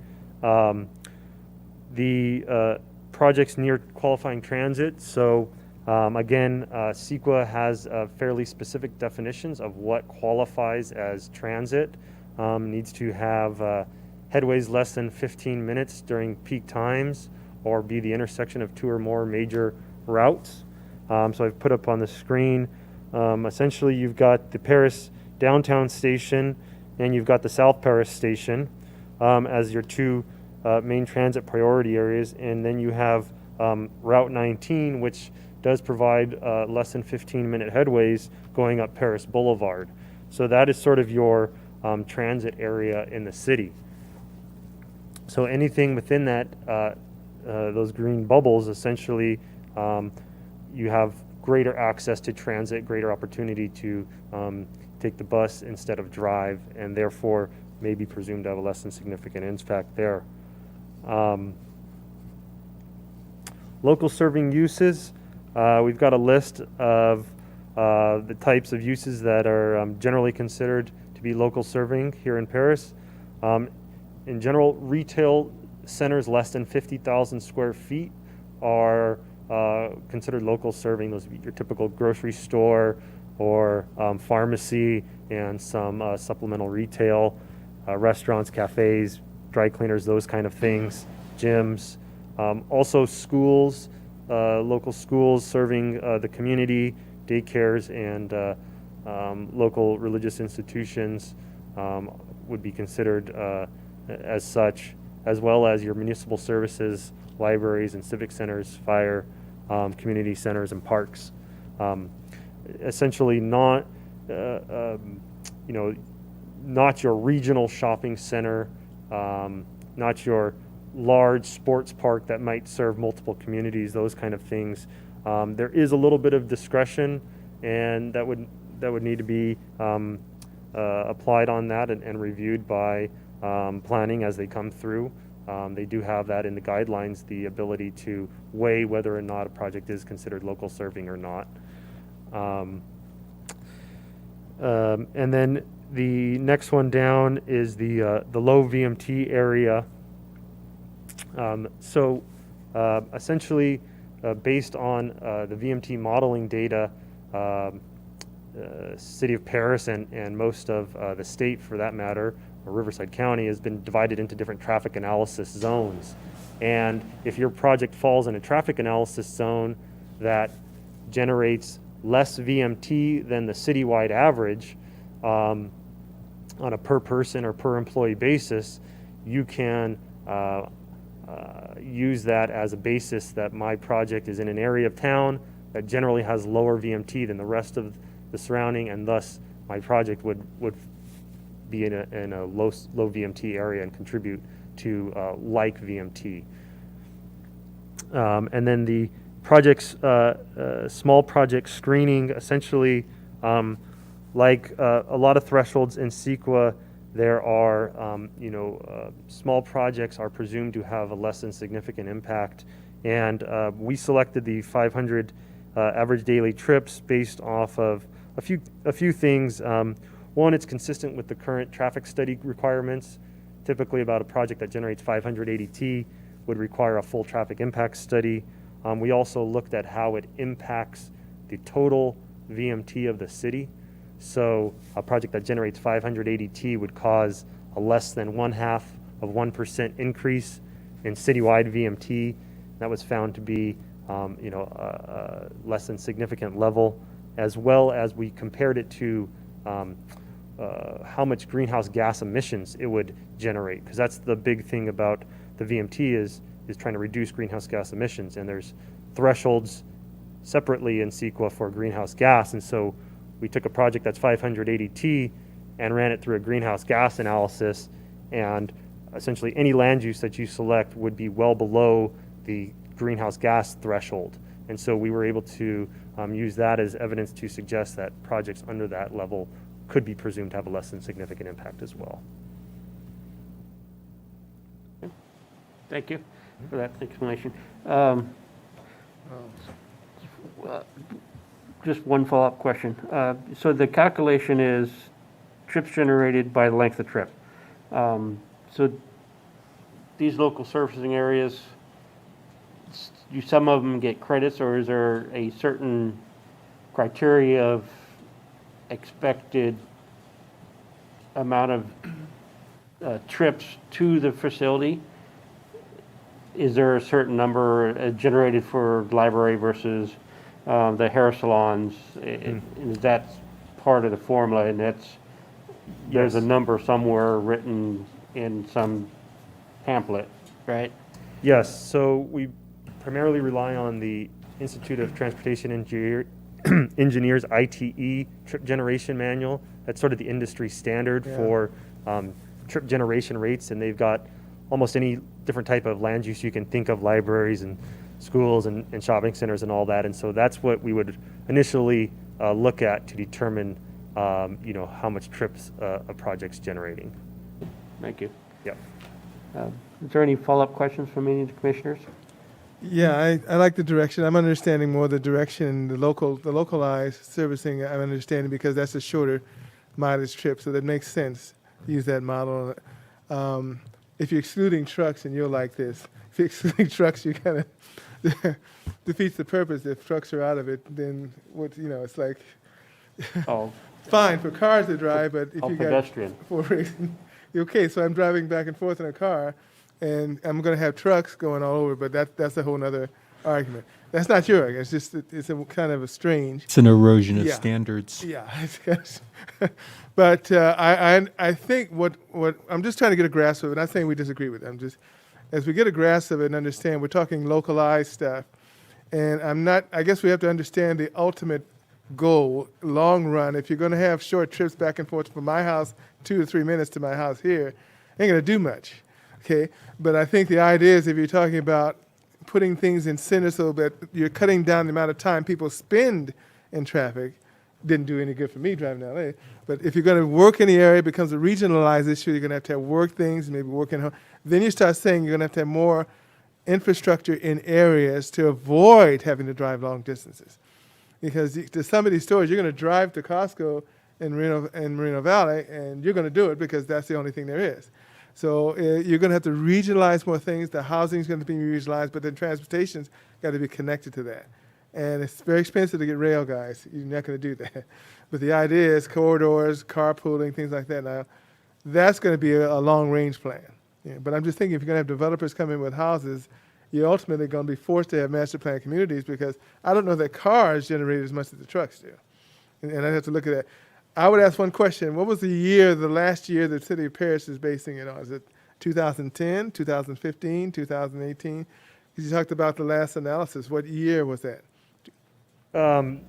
The projects near qualifying transit, so again, CEQA has fairly specific definitions of what qualifies as transit. Needs to have headways less than 15 minutes during peak times, or be the intersection of 2 or more major routes. So I've put up on the screen, essentially you've got the Paris downtown station and you've got the South Paris station as your 2 main transit priority areas, and then you have Route 19, which does provide less than 15-minute headways going up Paris Boulevard. So that is sort of your transit area in the city. So anything within that, those green bubbles, essentially, you have greater access to transit, greater opportunity to take the bus instead of drive, and therefore may be presumed to have a less than significant impact there. Local serving uses, we've got a list of the types of uses that are generally considered to be local serving here in Paris. In general, retail centers less than 50,000 square feet are considered local serving. Those would be your typical grocery store or pharmacy and some supplemental retail, restaurants, cafes, dry cleaners, those kind of things, gyms. Also schools, local schools serving the community, daycares, and local religious institutions would be considered as such, as well as your municipal services, libraries and civic centers, fire, community centers and parks. Essentially not, not your regional shopping center, not your large sports park that might serve multiple communities, those kind of things. There is a little bit of discretion, and that would need to be applied on that and reviewed by planning as they come through. They do have that in the guidelines, the ability to weigh whether or not a project is considered local serving or not. And then the next one down is the low VMT area. Essentially, based on the VMT modeling data, City of Paris and most of the state, for that matter, or Riverside County, has been divided into different traffic analysis zones. And if your project falls in a traffic analysis zone that generates less VMT than the citywide average on a per person or per employee basis, you can use that as a basis that my project is in an area of town that generally has lower VMT than the rest of the surrounding, and thus my project would be in a low VMT area and contribute to like VMT. And then the projects, small project screening, essentially, like a lot of thresholds in CEQA, there are, small projects are presumed to have a less than significant impact. And we selected the 500 average daily trips based off of a few things. One, it's consistent with the current traffic study requirements. Typically, about a project that generates 580 T would require a full traffic impact study. We also looked at how it impacts the total VMT of the city. So a project that generates 580 T would cause a less than 0.5% increase in citywide VMT. That was found to be, less than significant level, as well as we compared it to how much greenhouse gas emissions it would generate, because that's the big thing about the VMT is trying to reduce greenhouse gas emissions, and there's thresholds separately in CEQA for greenhouse gas. And so we took a project that's 580 T and ran it through a greenhouse gas analysis, and essentially any land use that you select would be well below the greenhouse gas threshold. And so we were able to use that as evidence to suggest that projects under that level could be presumed to have a less than significant impact as well. Thank you for that explanation. Just one follow-up question. So the calculation is trips generated by the length of trip. So these local surfacing areas, do some of them get credits, or is there a certain criteria of expected amount of trips to the facility? Is there a certain number generated for library versus the hair salons? Is that part of the formula? And there's a number somewhere written in some pamphlet, right? Yes, so we primarily rely on the Institute of Transportation Engineers ITE trip generation manual. That's sort of the industry standard for trip generation rates, and they've got almost any different type of land use you can think of, libraries and schools and shopping centers and all that. And so that's what we would initially look at to determine how much trips a project's generating. Thank you. Yep. Is there any follow-up questions from any of the commissioners? Yeah, I like the direction. I'm understanding more the direction, the localized servicing. I'm understanding because that's a shorter mileage trip, so that makes sense. Use that model. If you're excluding trucks, and you're like this, if you're excluding trucks, you kind of defeats the purpose. If trucks are out of it, then it's like fine for cars to drive, but if you pedestrian. Okay, so I'm driving back and forth in a car, and I'm going to have trucks going all over, but that's a whole nother argument. That's not your argument. It's just it's a kind of a strange. It's an erosion of standards. Yeah, but I think what I'm just trying to get a grasp of it. Not saying we disagree with it. I'm just as we get a grasp of it and understand, we're talking localized stuff, and I guess we have to understand the ultimate goal, long run. If you're going to have short trips back and forth from my house, 2 to 3 minutes to my house here, ain't going to do much. Okay, but I think the idea is if you're talking about putting things in centers so that you're cutting down the amount of time people spend in traffic, didn't do any good for me driving to LA. But if you're going to work in the area, it becomes a regionalized issue. You're going to have work things, maybe work in home. Then you start saying you're going to have more infrastructure in areas to avoid having to drive long distances. Because to some of these stores, you're going to drive to Costco in Moreno Valley, and you're going to do it because that's the only thing there is. So you're going to have to regionalize more things. The housing is going to be regionalized, but then transportation's got to be connected to that. And it's very expensive to get rail, guys. You're not going to do that. But the idea is corridors, carpooling, things like that. Now, that's going to be a long-range plan. Yeah, but I'm just thinking if you're going to have developers come in with houses, you're ultimately going to be forced to have master plan communities because I don't know that cars generate as much as the trucks do. And I have to look at that. I would ask one question. What was the last year the city of Paris is basing it on? Is it 2010, 2015, 2018? Because you talked about the last analysis. What year was that?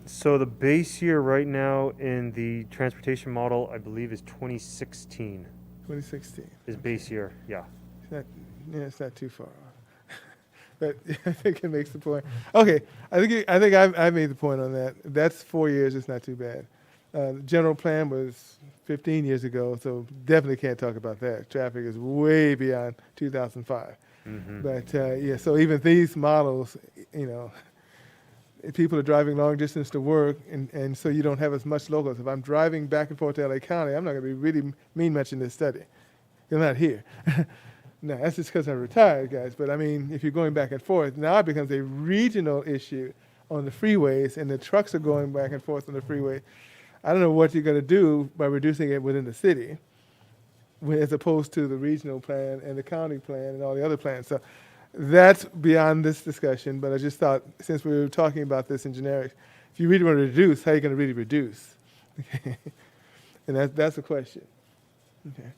So the base year right now in the transportation model, I believe, is 2016. 2016. Is base year, yeah. It's not too far off. But I think it makes the point. Okay, I think I've made the point on that. That's 4 years. It's not too bad. The general plan was 15 years ago, so definitely can't talk about that. Traffic is way beyond 2005. Mm-hmm. But so even these models, people are driving long distance to work, and so you don't have as much locals. If I'm driving back and forth to LA County, I'm not going to be really mean much in this study. You're not here. No, that's just because I'm retired, guys. But I mean, if you're going back and forth, now it becomes a regional issue on the freeways, and the trucks are going back and forth on the freeway. I don't know what you're going to do by reducing it within the city, as opposed to the regional plan and the county plan and all the other plans. So that's beyond this discussion, but I just thought, since we were talking about this in generics, if you really want to reduce, how are you going to really reduce? Okay. And that's the question. Okay.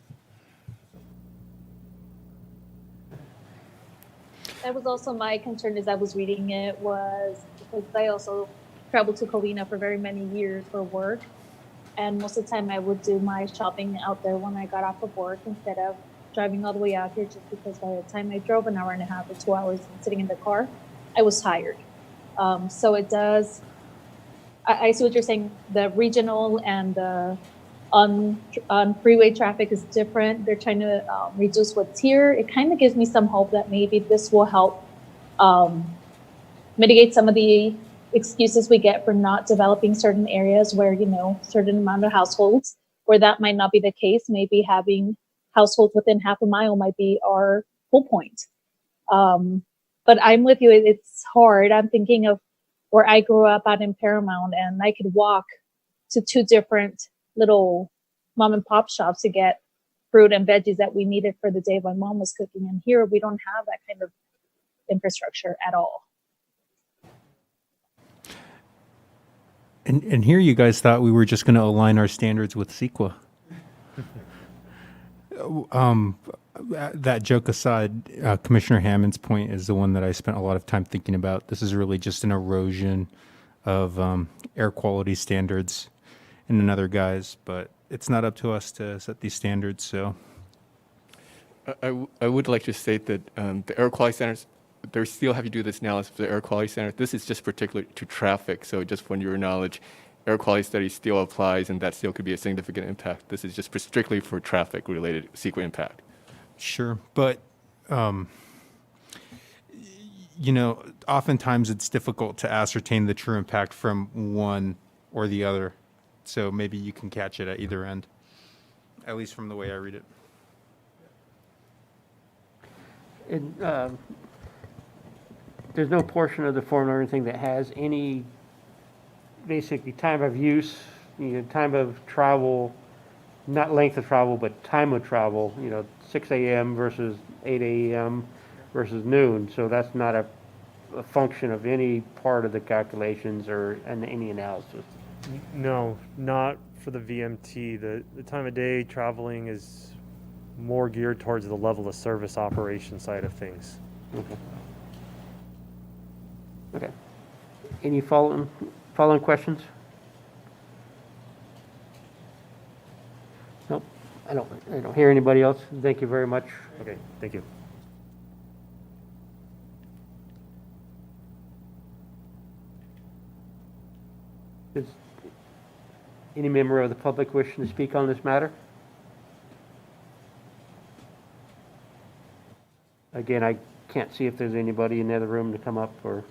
That was also my concern as I was reading it, was because I also traveled to Covina for very many years for work. And most of the time I would do my shopping out there when I got off of work instead of driving all the way out here, just because by the time I drove an hour and a half or 2 hours and sitting in the car, I was tired. So it does, I see what you're saying. The regional and the on freeway traffic is different. They're trying to reduce what's here. It kind of gives me some hope that maybe this will help mitigate some of the excuses we get for not developing certain areas where, certain amount of households, where that might not be the case. Maybe having households within half a mile might be our whole point. But I'm with you. It's hard. I'm thinking of where I grew up out in Paramount, and I could walk to 2 different little mom and pop shops to get fruit and veggies that we needed for the day my mom was cooking. And here we don't have that kind of infrastructure at all. And here you guys thought we were just going to align our standards with CEQA. That joke aside, Commissioner Hammond's point is the one that I spent a lot of time thinking about. This is really just an erosion of air quality standards in another guise, but it's not up to us to set these standards. So I would like to state that the air quality standards, they still have to do this analysis for the air quality standard. This is just particular to traffic. So just for your knowledge, air quality study still applies, and that still could be a significant impact. This is just strictly for traffic related CEQA impact. sure, but oftentimes it's difficult to ascertain the true impact from one or the other. So maybe you can catch it at either end, at least from the way I read it. And there's no portion of the formula or anything that has any basically time of use, time of travel, not length of travel, but time of travel, 6 a.m. versus 8 a.m. versus noon. So that's not a function of any part of the calculations or any analysis. No, not for the VMT. The time of day traveling is more geared towards the level of service operation side of things. Okay. Any following questions? Nope. I don't hear anybody else. Thank you very much. Okay, thank you. Does any member of the public wishing to speak on this matter? Again, I can't see if there's anybody in the other room to come up or.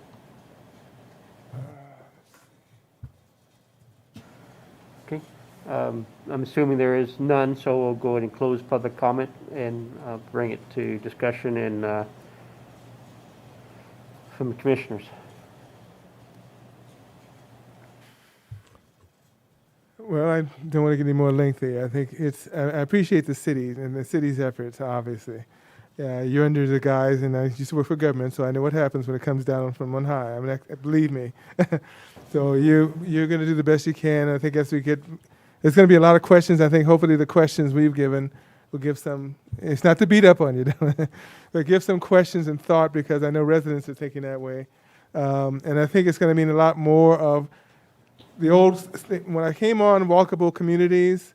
Okay. I'm assuming there is none, so we'll go ahead and close public comment and bring it to discussion and from the commissioners. Well, I don't want to get any more lengthy. I think I appreciate the city and the city's efforts, obviously. You're under the guise, and I used to work for government, so I know what happens when it comes down from on high. I mean, believe me. So you're going to do the best you can. I think as we get, there's going to be a lot of questions. I think hopefully the questions we've given will give some, it's not to beat up on you, but give some questions and thought, because I know residents are thinking that way. And I think it's going to mean a lot more of the old, when I came on walkable communities,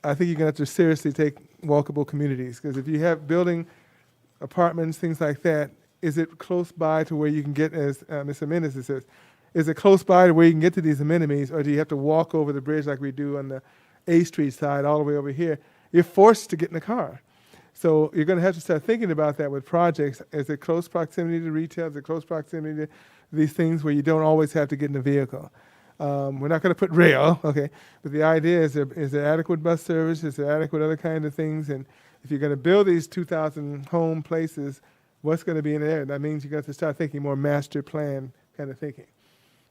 I think you're going to have to seriously take walkable communities, because if you have building apartments, things like that, is it close by to where you can get, as Mr. Mendes says, is it close by to where you can get to these amenities, or do you have to walk over the bridge like we do on the A Street side all the way over here? You're forced to get in the car. So you're going to have to start thinking about that with projects. Is it close proximity to retail? Is it close proximity to these things where you don't always have to get in a vehicle? We're not going to put rail, okay? But the idea is there adequate bus service? Is there adequate other kind of things? And if you're going to build these 2,000 home places, what's going to be in there? That means you're going to have to start thinking more master plan kind of thinking.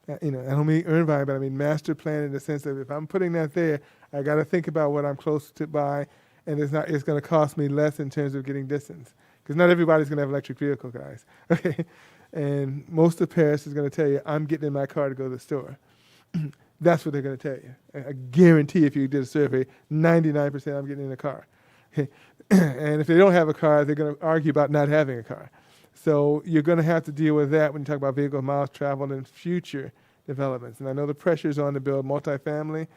I don't mean Irvine, but I mean master plan in the sense of if I'm putting that there, I got to think about what I'm close to buy, and it's going to cost me less in terms of getting distance. Because not everybody's going to have an electric vehicle, guys. Okay, and most of Paris is going to tell you, I'm getting in my car to go to the store. That's what they're going to tell you. I guarantee if you did a survey, 99% I'm getting in a car. And if they don't have a car, they're going to argue about not having a car. So you're going to have to deal with that when you talk about vehicle miles traveled in future developments. And I know the pressure's on to build multifamily.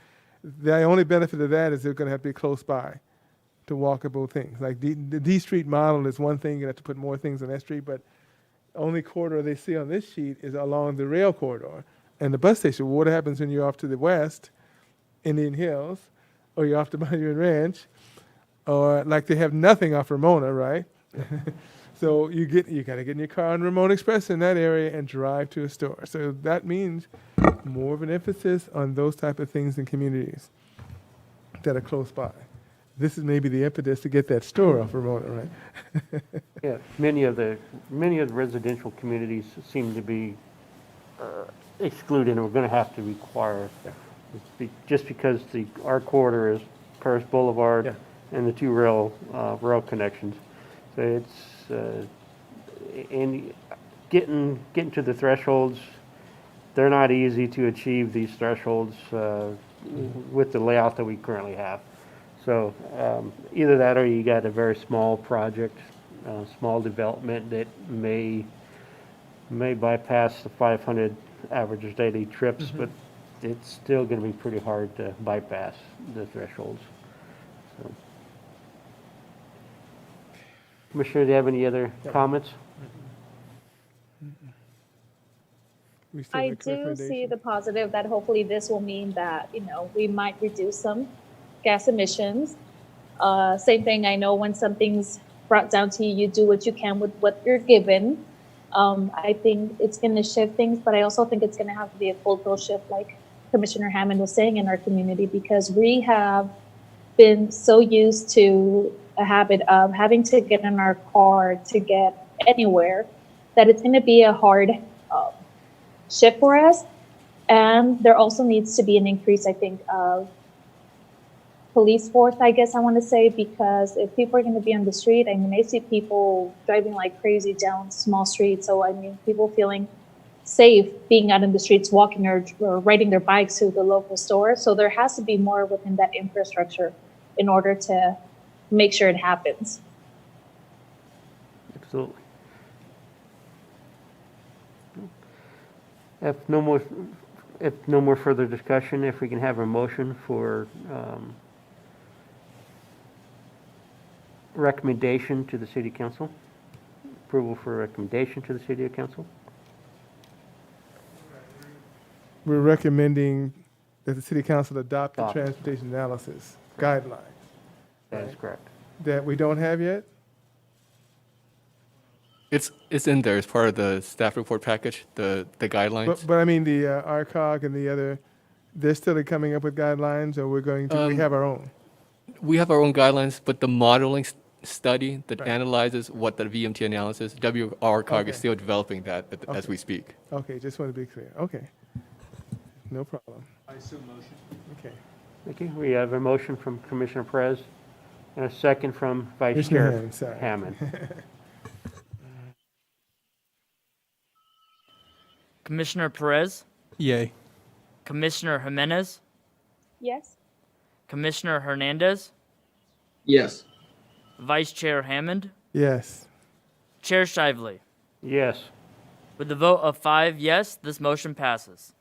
The only benefit of that is they're going to have to be close by to walkable things. Like the D Street model is one thing. You have to put more things on that street, but only corridor they see on this sheet is along the rail corridor and the bus station. What happens when you're off to the west, Indian Hills, or you're off to Monument Ranch, or like they have nothing off Ramona, right? So you got to get in your car on Ramona Express in that area and drive to a store. So that means more of an emphasis on those type of things in communities that are close by. This is maybe the impetus to get that store off Ramona, right? Yeah, many of the residential communities seem to be excluded, and we're going to have to require, just because our corridor is Paris Boulevard Yeah. and the two rail connections. So it's and getting to the thresholds. They're not easy to achieve, these thresholds with the layout that we currently have. So either that, or you got a very small project, small development that may bypass the 500 average daily trips, but it's still going to be pretty hard to bypass the thresholds. So. Commissioner, do you have any other comments? We still I make do see recommendations? the positive that hopefully this will mean that, we might reduce some gas emissions. Same thing, I know when something's brought down to you, you do what you can with what you're given. I think it's going to shift things, but I also think it's going to have to be a cultural shift, like Commissioner Hammond was saying, in our community, because we have been so used to a habit of having to get in our car to get anywhere that it's going to be a hard shift for us. And there also needs to be an increase, I think, of police force, I guess I want to say, because if people are going to be on the street, I mean, I see people driving like crazy down small streets. So, I mean, people feeling safe being out in the streets, walking or riding their bikes to the local store. So there has to be more within that infrastructure in order to make sure it happens. Absolutely. If no more further discussion, if we can have a motion for recommendation to the City Council, approval for recommendation to the City Council. We're recommending that the city council adopt the Adopt. transportation analysis guidelines That is correct. that we don't have yet. It's in there as part of the staff report package, the guidelines. But I mean, the RCOG and the other, they're still coming up with guidelines, or we have our own? We have our own guidelines, but the modeling study that Right. analyzes what the VMT analysis, WRCOG Okay. is still developing that as Okay. we speak. Okay, just want to be clear. Okay. No problem. I assume motion. Okay. Thank you. We have a motion from Commissioner Perez and a second from Vice Commissioner Chair Hammond, sorry. Hammond. Commissioner Perez, Yay. Commissioner Jimenez, Yes? Commissioner Hernandez, Yes. Vice Chair Hammond, Yes. Chair Shively. Yes. With the vote of 5 yes, this motion passes.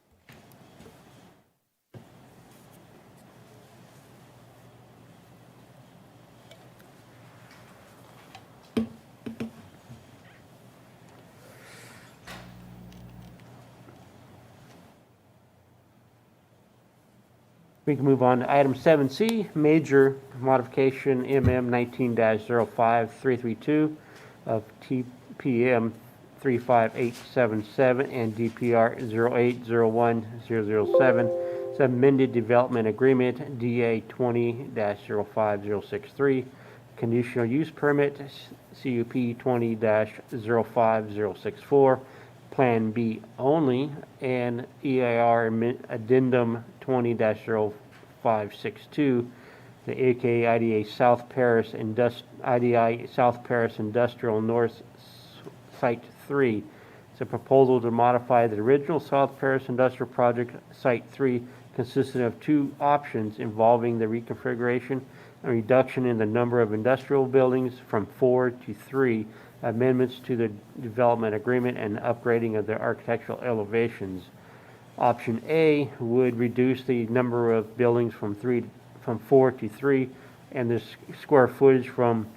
We can move on to item 7C, major modification MM 19-05332 of TPM 35877 and DPR 0801007. It's amended development agreement DA 20-05063, conditional use permit CUP 20-05064, Plan B only, and EIR addendum 20-0562, the AKA IDA South Paris IDI South Paris Industrial North Site 3. It's a proposal to modify the original South Paris Industrial Project Site 3, consisting of two options involving the reconfiguration and reduction in the number of industrial buildings from 4 to 3, amendments to the development agreement, and upgrading of the architectural elevations. Option A would reduce the number of buildings from 4 to 3, and the square footage from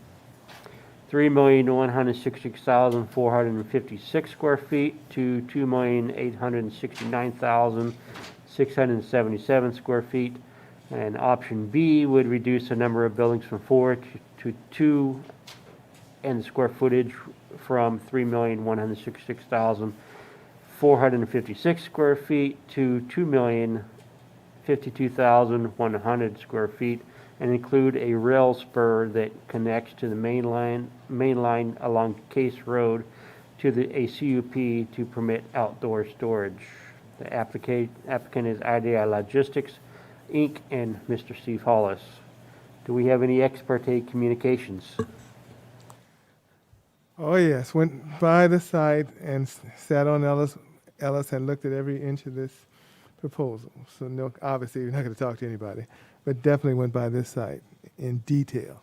3,166,456 square feet to 2,869,677 square feet. And option B would reduce the number of buildings from 4 to 2 and the square footage from 3,166,456 square feet to 2,052,100 square feet, and include a rail spur that connects to the main line along Case Road to a CUP to permit outdoor storage. The applicant is IDI Logistics, Inc., and Mr. Steve Hollis. Do we have any ex parte communications? Oh, yes, went by the site and sat on Ellis and looked at every inch of this proposal. So no, obviously, you're not going to talk to anybody, but definitely went by this site in detail.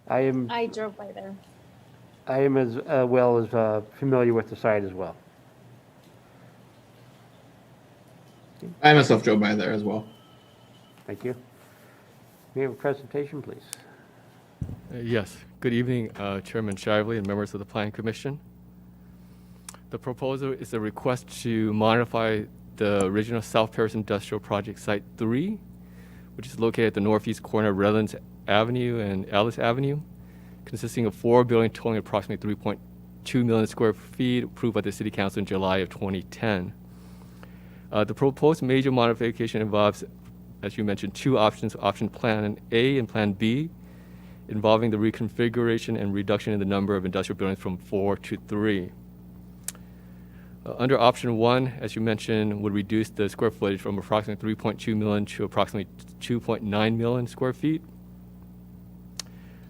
I drove by there. I am as well as familiar with the site as well. I myself drove by there as well. Thank you. May we have a presentation, please? Yes. Good evening, Chairman Shively and members of the Planning Commission. The proposal is a request to modify the original South Paris Industrial Project Site 3, which is located at the northeast corner of Redlands Avenue and Ellis Avenue, consisting of 4 buildings totaling approximately 3.2 million square feet, approved by the City Council in July of 2010. The proposed major modification involves, as you mentioned, two options, option Plan A and Plan B, involving the reconfiguration and reduction in the number of industrial buildings from 4 to 3. Under option 1, as you mentioned, would reduce the square footage from approximately 3.2 million to approximately 2.9 million square feet.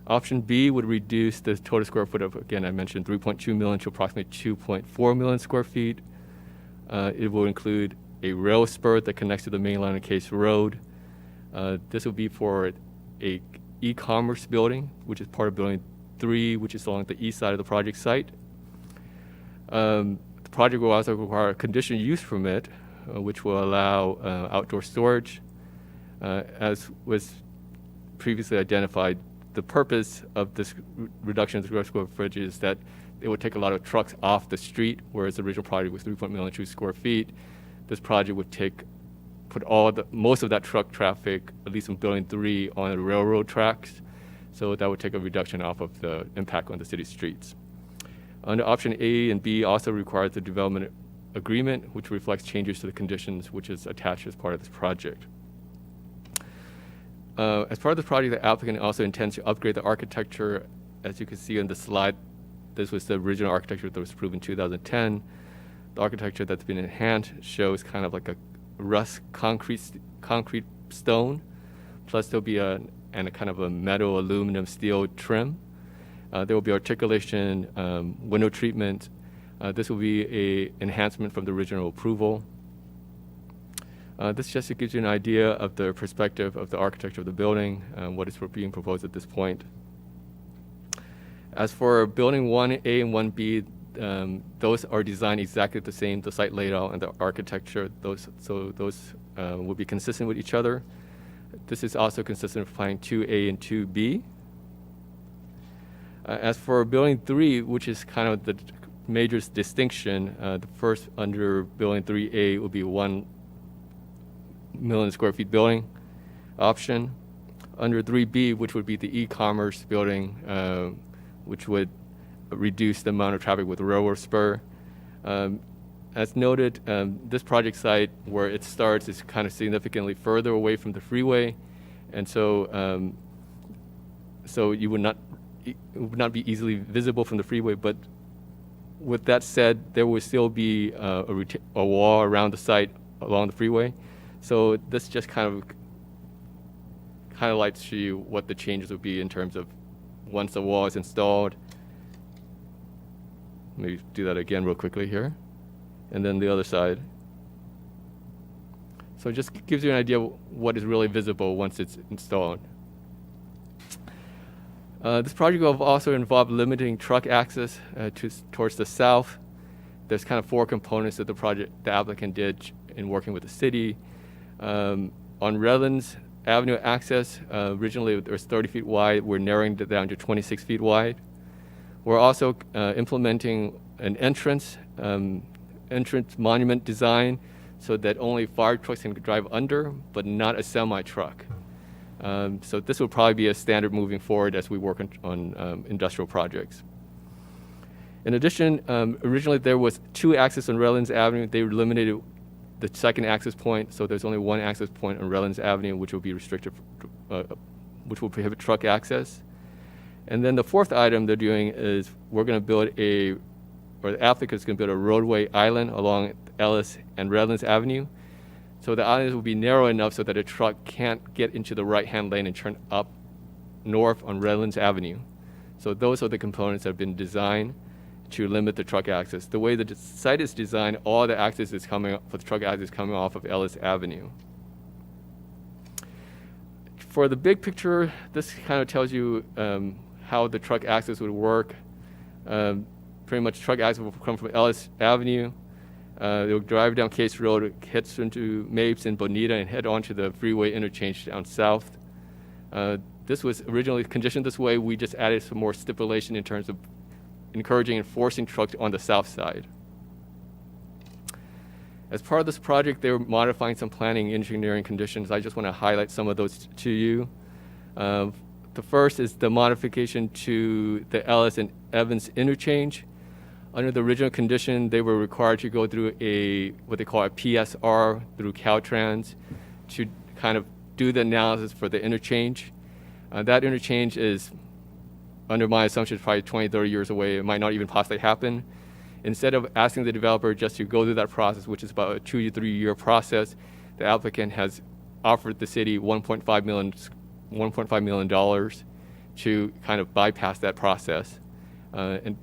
Option B would reduce the total square foot of, again, I mentioned 3.2 million to approximately 2.4 million square feet. It will include a rail spur that connects to the main line of Case Road. This will be for a e-commerce building, which is part of Building 3, which is along the east side of the project site. The project will also require a conditional use permit, which will allow outdoor storage. As was previously identified, the purpose of this reduction of the square footage is that it would take a lot of trucks off the street, whereas the original project was 3.2 million square feet. This project would put most of that truck traffic, at least in Building 3, on the railroad tracks. So that would take a reduction off of the impact on the city streets. Under option A and B also requires the development agreement, which reflects changes to the conditions which is attached as part of this project. As part of the project, the applicant also intends to upgrade the architecture. As you can see on the slide, this was the original architecture that was approved in 2010. The architecture that's been enhanced shows kind of like a rust concrete stone, plus there'll be a kind of a metal aluminum steel trim. There will be articulation, window treatment. This will be a enhancement from the original approval. This just gives you an idea of the perspective of the architecture of the building, what is being proposed at this point. As for Building 1A and 1B, those are designed exactly the same, the site layout and the architecture. Those will be consistent with each other. This is also consistent with Plan 2A and 2B. As for Building 3, which is kind of the major distinction, the first under Building 3A will be 1 million square feet building option. Under 3B, which would be the e-commerce building, which would reduce the amount of traffic with the railroad spur. As noted, this project site where it starts is kind of significantly further away from the freeway, and so it would not be easily visible from the freeway. But with that said, there will still be a wall around the site along the freeway. So this just kind of highlights to you what the changes would be in terms of once the wall is installed. Let me do that again real quickly here. And then the other side. So it just gives you an idea of what is really visible once it's installed. This project will also involve limiting truck access towards the south. There's kind of 4 components that the applicant did in working with the city. On Redlands Avenue access, originally it was 30 feet wide. We're narrowing it down to 26 feet wide. We're also implementing an entrance monument design so that only fire trucks can drive under, but not a semi-truck. So this will probably be a standard moving forward as we work on industrial projects. In addition, originally there was 2 access on Redlands Avenue. They eliminated the second access point, so there's only 1 access point on Redlands Avenue, which will be restricted, which will prohibit truck access. And then the fourth item they're doing is we're going to build the applicant is going to build a roadway island along Ellis and Redlands Avenue. So the islands will be narrow enough so that a truck can't get into the right-hand lane and turn up north on Redlands Avenue. So those are the components that have been designed to limit the truck access. The way the site is designed, all the access is coming for the truck access coming off of Ellis Avenue. For the big picture, this kind of tells you how the truck access would work. Pretty much truck access will come from Ellis Avenue. They'll drive down Case Road, heads into Mapes and Bonita, and head onto the freeway interchange down south. This was originally conditioned this way. We just added some more stipulation in terms of encouraging and forcing trucks on the south side. As part of this project, they were modifying some planning engineering conditions. I just want to highlight some of those to you. The first is the modification to the Ellis and Evans interchange. Under the original condition, they were required to go through what they call a PSR through Caltrans to kind of do the analysis for the interchange. That interchange is, under my assumption, probably 20, 30 years away. It might not even possibly happen. Instead of asking the developer just to go through that process, which is about a 2 to 3 year process, the applicant has offered the city $1.5 million to kind of bypass that process and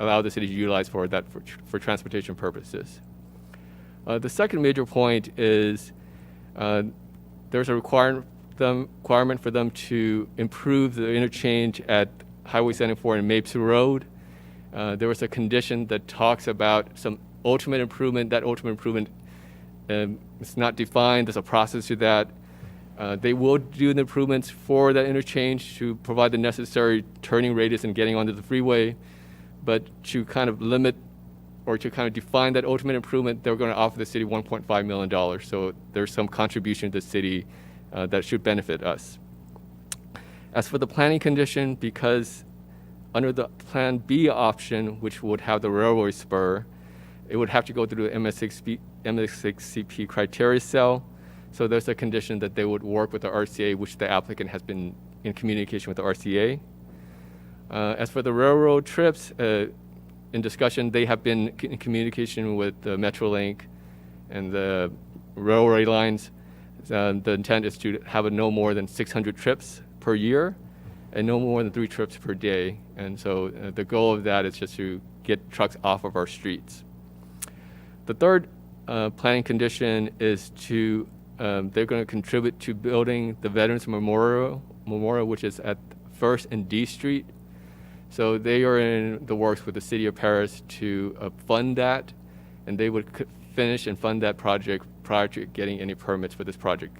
allow the city to utilize for that for transportation purposes. The second major point is there's a requirement for them to improve the interchange at Highway 74 and Mapes Road. There was a condition that talks about some ultimate improvement. That ultimate improvement is not defined. There's a process to that. They will do the improvements for that interchange to provide the necessary turning radius and getting onto the freeway. But to kind of limit or to kind of define that ultimate improvement, they're going to offer the city $1.5 million. So there's some contribution to the city that should benefit us. As for the planning condition, because under the Plan B option, which would have the railway spur, it would have to go through the MS6CP criteria cell. So there's a condition that they would work with the RCA, which the applicant has been in communication with the RCA. As for the railroad trips, in discussion, they have been in communication with the Metrolink and the railway lines. The intent is to have no more than 600 trips per year and no more than 3 trips per day. And so the goal of that is just to get trucks off of our streets. The third planning condition is to, they're going to contribute to building the Veterans Memorial, which is at 1st and D Street. So they are in the works with the City of Paris to fund that, and they would finish and fund that project prior to getting any permits for this project.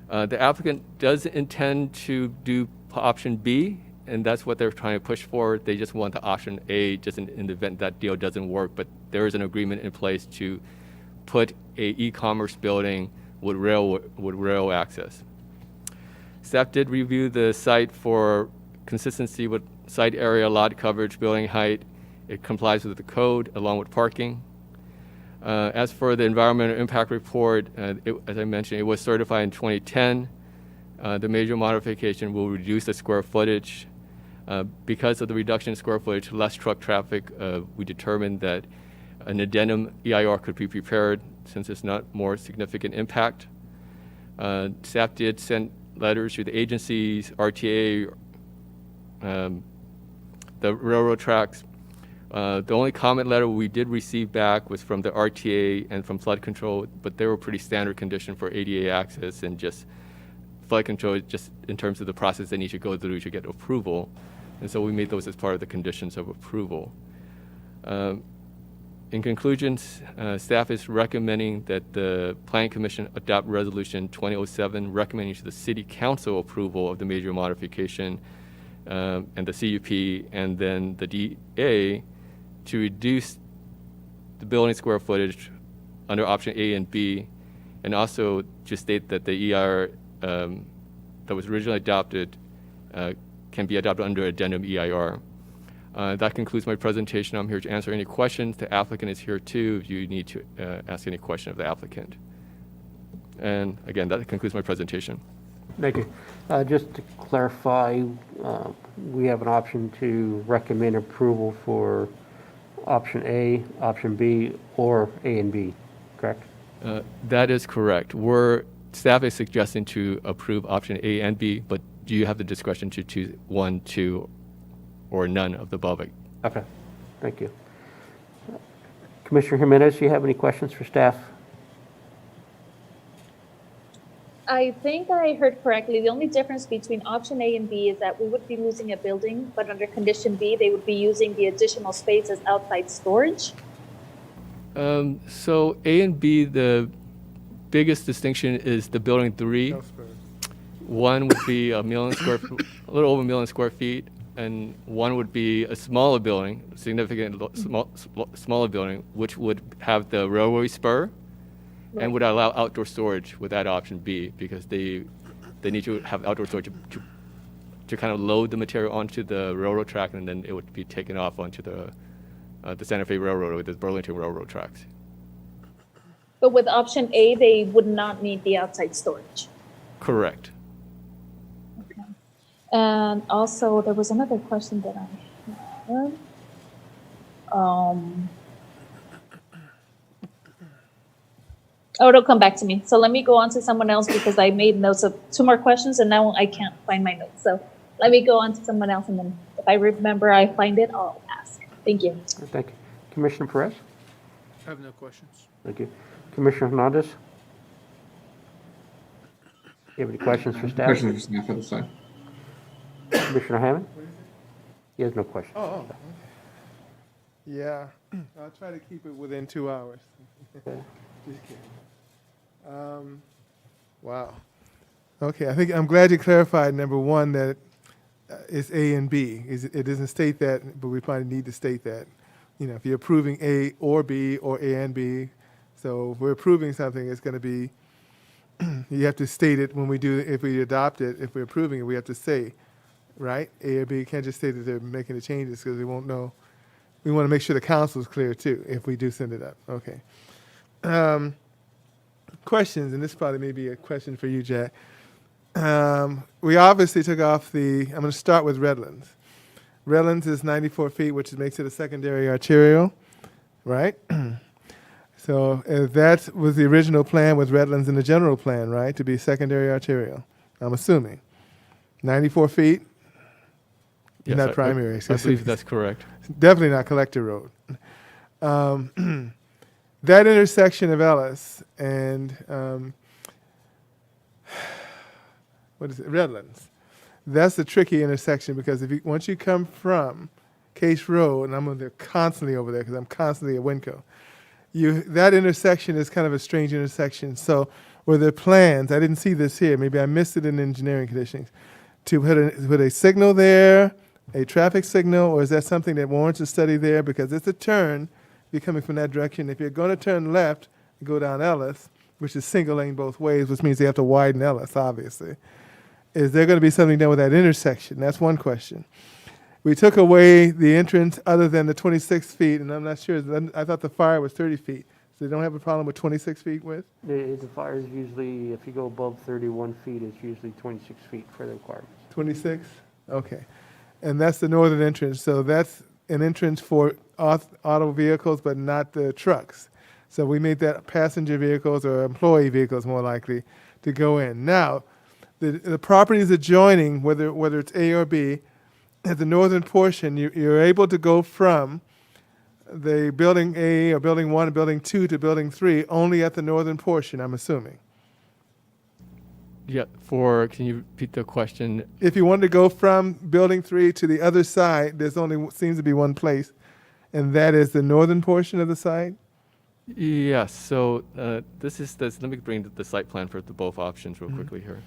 The applicant does intend to do option B, and that's what they're trying to push for. They just want the option A just in the event that deal doesn't work, but there is an agreement in place to put a e-commerce building with rail access. Staff did review the site for consistency with site area, lot coverage, building height. It complies with the code along with parking. As for the environmental impact report, as I mentioned, it was certified in 2010. The major modification will reduce the square footage. Because of the reduction in square footage, less truck traffic, we determined that an addendum EIR could be prepared since it's not more significant impact. Staff did send letters to the agencies, RTA, the railroad tracks. The only comment letter we did receive back was from the RTA and from flood control, but they were pretty standard condition for ADA access and just flood control just in terms of the process they need to go through to get approval. And so we made those as part of the conditions of approval. In conclusion, staff is recommending that the Planning Commission adopt Resolution 2007 recommending to the City Council approval of the major modification and the CUP and then the DA to reduce the building square footage under option A and B, and also to state that the EIR that was originally adopted can be adopted under addendum EIR. That concludes my presentation. I'm here to answer any questions. The applicant is here too if you need to ask any question of the applicant. And again, that concludes my presentation. Thank you. Just to clarify, we have an option to recommend approval for option A, option B, or A and B, correct? That is correct. Staff is suggesting to approve option A and B, but do you have the discretion to choose 1, 2, or none of the above? Okay, thank you. Commissioner Jimenez, do you have any questions for staff? I think I heard correctly. The only difference between option A and B is that we would be losing a building, but under condition B, they would be using the additional space as outside storage. So A and B, the biggest distinction is the building 3. One would be a little over 1 million square feet, and one would be a smaller building, smaller building, which would have the railway spur and would allow outdoor storage with that option B, because they need to have outdoor storage to kind of load the material onto the railroad track, and then it would be taken off onto the Santa Fe Railroad with the Burlington Railroad tracks. But with option A, they would not need the outside storage. Correct. Okay. And also, there was another question that I had. Oh, it'll come back to me. So let me go on to someone else because I made notes of 2 more questions and now I can't find my notes. So let me go on to someone else, and then if I remember I find it, I'll ask. Thank you. Thank you. Commissioner Perez? I have no questions. Thank you. Commissioner Hernandez? You have any questions for staff? Questions for staff at this side. Commissioner Hammond? He has no questions. Oh, yeah. I'll try to keep it within 2 hours. Okay. Just kidding. Wow. Okay, I think I'm glad you clarified, number one, that it's A and B. It doesn't state that, but we probably need to state that. You know, if you're approving A or B or A and B, so if we're approving something, it's going to be, you have to state it when we do, if we adopt it, if we're approving it, we have to say, right? A or B, you can't just say that they're making the changes because we won't know. We want to make sure the council is clear too, if we do send it up. Okay. Questions, and this probably may be a question for you, Jack. We obviously took off I'm going to start with Redlands. Redlands is 94 feet, which makes it a secondary arterial, right? So that was the original plan with Redlands in the general plan, right, to be secondary arterial, I'm assuming. 94 feet, Yes, not primary. I believe that's correct. Definitely not collector road. That intersection of Ellis and what is it, Redlands, that's a tricky intersection because once you come from Case Road, and I'm constantly over there because I'm constantly at Winco, that intersection is kind of a strange intersection. So were there plans, I didn't see this here, maybe I missed it in engineering conditions, to put a signal there, a traffic signal, or is that something that warrants a study there? Because it's a turn, if you're coming from that direction. If you're going to turn left and go down Ellis, which is single lane both ways, which means they have to widen Ellis, obviously, is there going to be something done with that intersection? That's one question. We took away the entrance other than the 26 feet, and I'm not sure. I thought the fire was 30 feet. So they don't have a problem with 26 feet width? The fire is usually, if you go above 31 feet, it's usually 26 feet for the requirements. 26? Okay. And that's the northern entrance. So that's an entrance for auto vehicles, but not the trucks. So we made that passenger vehicles or employee vehicles more likely to go in. Now, the properties adjoining, whether it's A or B, at the northern portion, you're able to go from the building A or building 1 or building 2 to building 3 only at the northern portion, I'm assuming. Yeah, can you repeat the question? If you wanted to go from building 3 to the other side, there's only seems to be one place, and that is the northern portion of the site? Yes, so let me bring the site plan for both options real quickly here.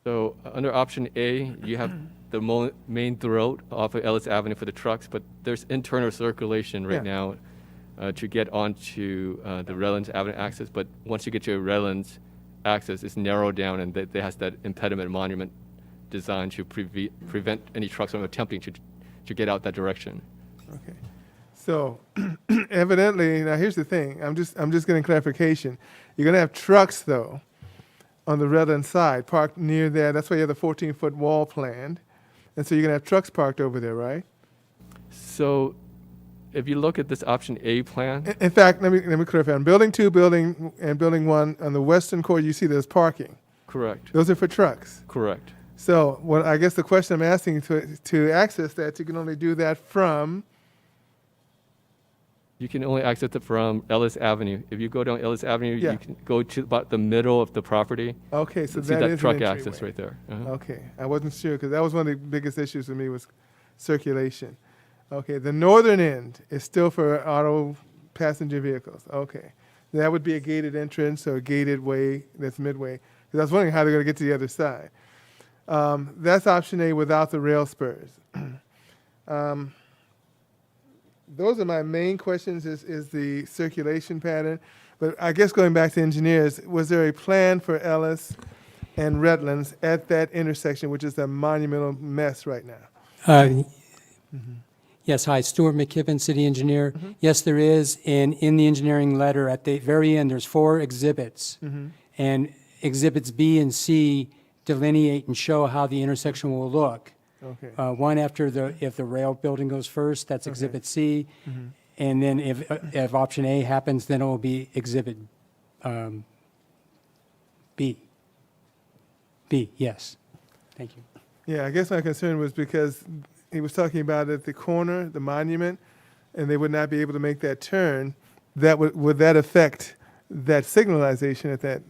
So under option A, you have the main throat off of Ellis Avenue for the trucks, but there's internal circulation right now to get onto the Redlands Avenue access. But once you get to Redlands access, it's narrowed down, and it has that impediment monument designed to prevent any trucks from attempting to get out that direction. Okay. So evidently, now here's the thing. I'm just getting clarification. You're going to have trucks, though, on the Redlands side, parked near there. That's why you have the 14-foot wall planned. And so you're going to have trucks parked over there, right? So if you look at this option A plan, In fact, let me clarify. On building 2, building 1, on the western core, you see there's parking. correct, Those are for trucks. correct. So what I guess the question I'm asking to access that, you can only do that from, You can only access it from Ellis Avenue. If you go down Ellis Avenue, Yeah. you can go to about the middle of the property. okay, so See that that is truck an access entryway. right there. Uh-huh. Okay, I wasn't sure because that was one of the biggest issues for me was circulation. Okay, the northern end is still for auto passenger vehicles. Okay, that would be a gated entrance or a gated way that's midway. Because I was wondering how they're going to get to the other side. That's option A without the rail spurs. Those are my main questions is the circulation pattern. But I guess going back to engineers, was there a plan for Ellis and Redlands at that intersection, which is a monumental mess right now? Yes, hi, Stuart McKibben, city engineer. Yes, there is, and in the engineering letter, at the very end, there's 4 exhibits. And exhibits B and C delineate and show how the intersection will look. Okay. One after if the rail building goes first, that's exhibit C. And then if option A happens, then it will be exhibit B. B, yes. Thank you. Yeah, I guess my concern was because he was talking about at the corner, the monument, and they would not be able to make that turn. That would that affect that signalization at that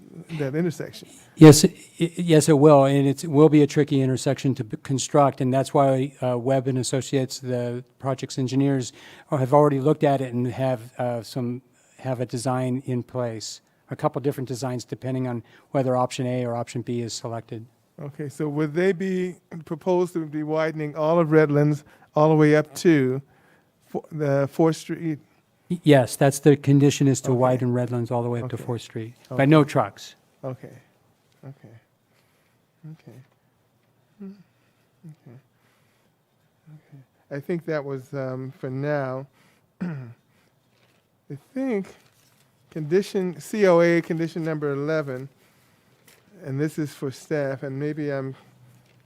intersection? Yes, yes, it will, and it will be a tricky intersection to construct, and that's why Webb and Associates, the project's engineers, have already looked at it and have a design in place, a couple different designs depending on whether option A or option B is selected. Okay, so would they be proposed to be widening all of Redlands all the way up to the 4th Street? Yes, that's the condition, is to Okay. widen Redlands all the way up to Okay. 4th Street, Okay. but no trucks. Okay, okay, okay. Okay. Okay. I think that was for now. I think COA condition number 11, and this is for staff, and maybe I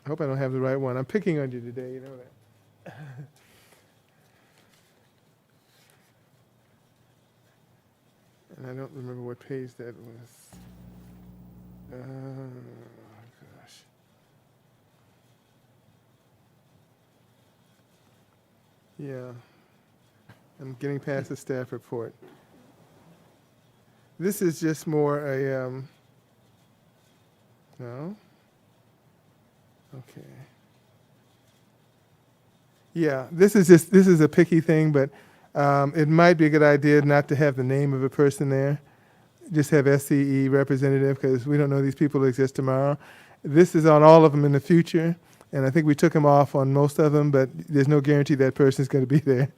hope I don't have the right one. I'm picking on you today, you know that. And I don't remember what page that was. Gosh. Yeah. I'm getting past the staff report. This is just more a, no? Okay. Yeah, this is a picky thing, but it might be a good idea not to have the name of a person there. Just have SCE representative, because we don't know these people exist tomorrow. This is on all of them in the future, and I think we took them off on most of them, but there's no guarantee that person's going to be there in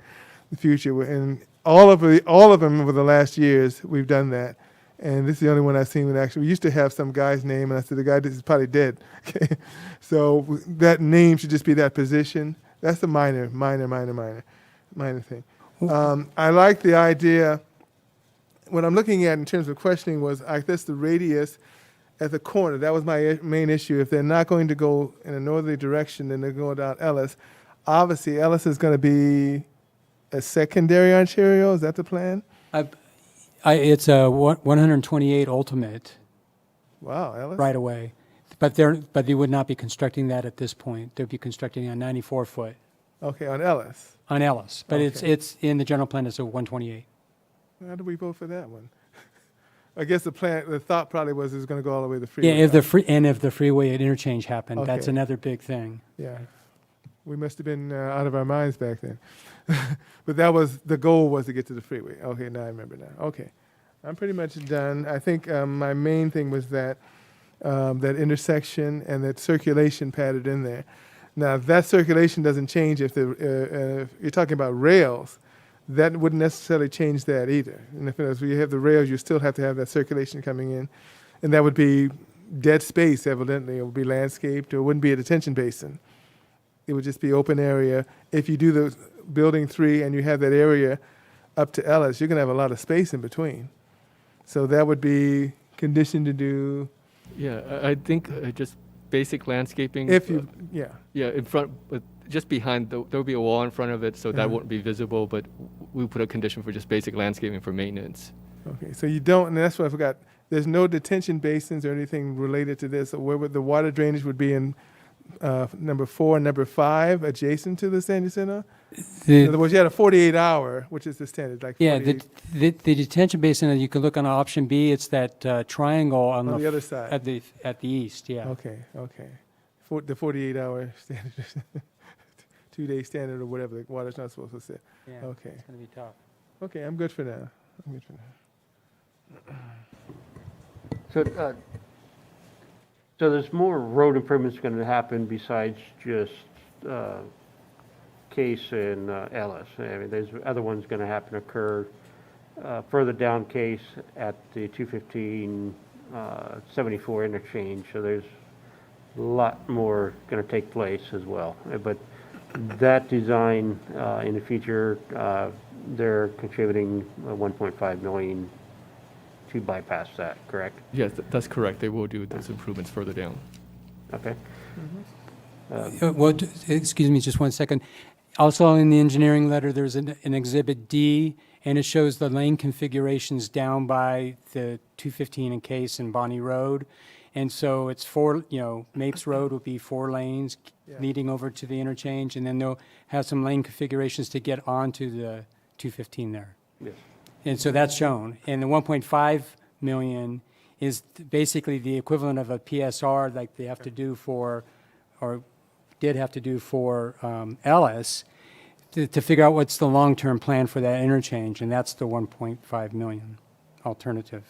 the future. And all of them over the last years, we've done that. And this is the only one I've seen that actually, we used to have some guy's name, and I said, the guy is probably dead. Okay, so that name should just be that position. That's the minor thing. I like the idea. What I'm looking at in terms of questioning was, I guess, the radius at the corner. That was my main issue. If they're not going to go in a northerly direction, then they're going down Ellis. Obviously, Ellis is going to be a secondary arterial. Is that the plan? It's a 128 ultimate Wow, Ellis. right away, but they would not be constructing that at this point. They'd be constructing a 94-foot Okay, on Ellis. on Ellis, but Okay. it's in the general plan as a 128. How do we vote for that one? I guess the thought probably was it was going to go all the way to the freeway. Yeah, if the freeway interchange happened, that's Okay. another big thing. Yeah. We must have been out of our minds back then. But that was, the goal was to get to the freeway. Okay, now I remember now. Okay. I'm pretty much done. I think my main thing was that that intersection and that circulation pattern in there. Now, if that circulation doesn't change, if you're talking about rails, that wouldn't necessarily change that either. And if as you have the rails, you still have to have that circulation coming in. And that would be dead space, evidently. It would be landscaped, or it wouldn't be a detention basin. It would just be open area. If you do the building 3 and you have that area up to Ellis, you're going to have a lot of space in between. So that would be conditioned to do. Yeah, I think just basic landscaping. If you, yeah. Yeah, in front, but just behind, there will be a wall in front of it, so that Mhm. won't be visible, but we put a condition for just basic landscaping for maintenance. Okay, so you don't, and that's what I forgot. There's no detention basins or anything related to this. Where would the water drainage would be in number 4 and number 5, adjacent to the senior center? In other words, you had a 48-hour, which is the standard, like Yeah, 48 the detention basin, you can look on option B, it's that triangle on on the other side. at the east, yeah. Okay, okay. The 48-hour standard, 2-day standard or whatever, the water's not supposed to sit. Yeah, Okay, it's gonna be tough. okay, I'm good for now. I'm good for now. So there's more road improvements going to happen besides just Case and Ellis. I mean, there's other ones going to occur further down Case at the 215 74 interchange. So there's a lot more going to take place as well. But that design in the future, they're contributing 1.5 million to bypass that, correct? Yes, that's correct. They will do those improvements further down. Okay. Well, excuse me, just one second. Also in the engineering letter, there's an Exhibit D, and it shows the lane configurations down by the 215 and Case and Bonnie Road. And so it's Mapes Road will be 4 lanes Yeah. leading over to the interchange, and then they'll have some lane configurations to get onto the 215 there. Yes. And so that's shown. And the 1.5 million is basically the equivalent of a PSR like they have to do for, or did have to do for Ellis to figure out what's the long-term plan for that interchange, and that's the 1.5 million alternative.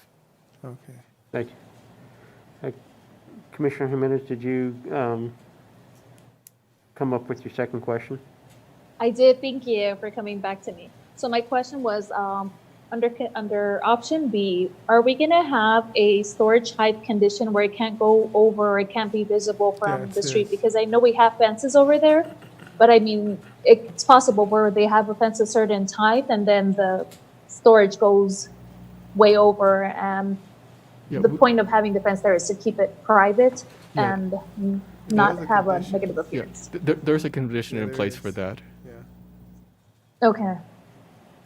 Okay. Thank you. Commissioner Jimenez, did you come up with your second question? I did. Thank you for coming back to me. So my question was, under option B, are we gonna have a storage height condition where it can't go over, or it can't be visible from Yes, the street? yes. Because I know we have fences over there, but I mean, it's possible where they have a fence a certain height and then the storage goes way over. And Yeah, the point of having the fence there is to keep it private Yeah. and That not is a have a condition. negative Yeah, appearance. there's a condition Yeah, in there place is. for that. Yeah, Okay.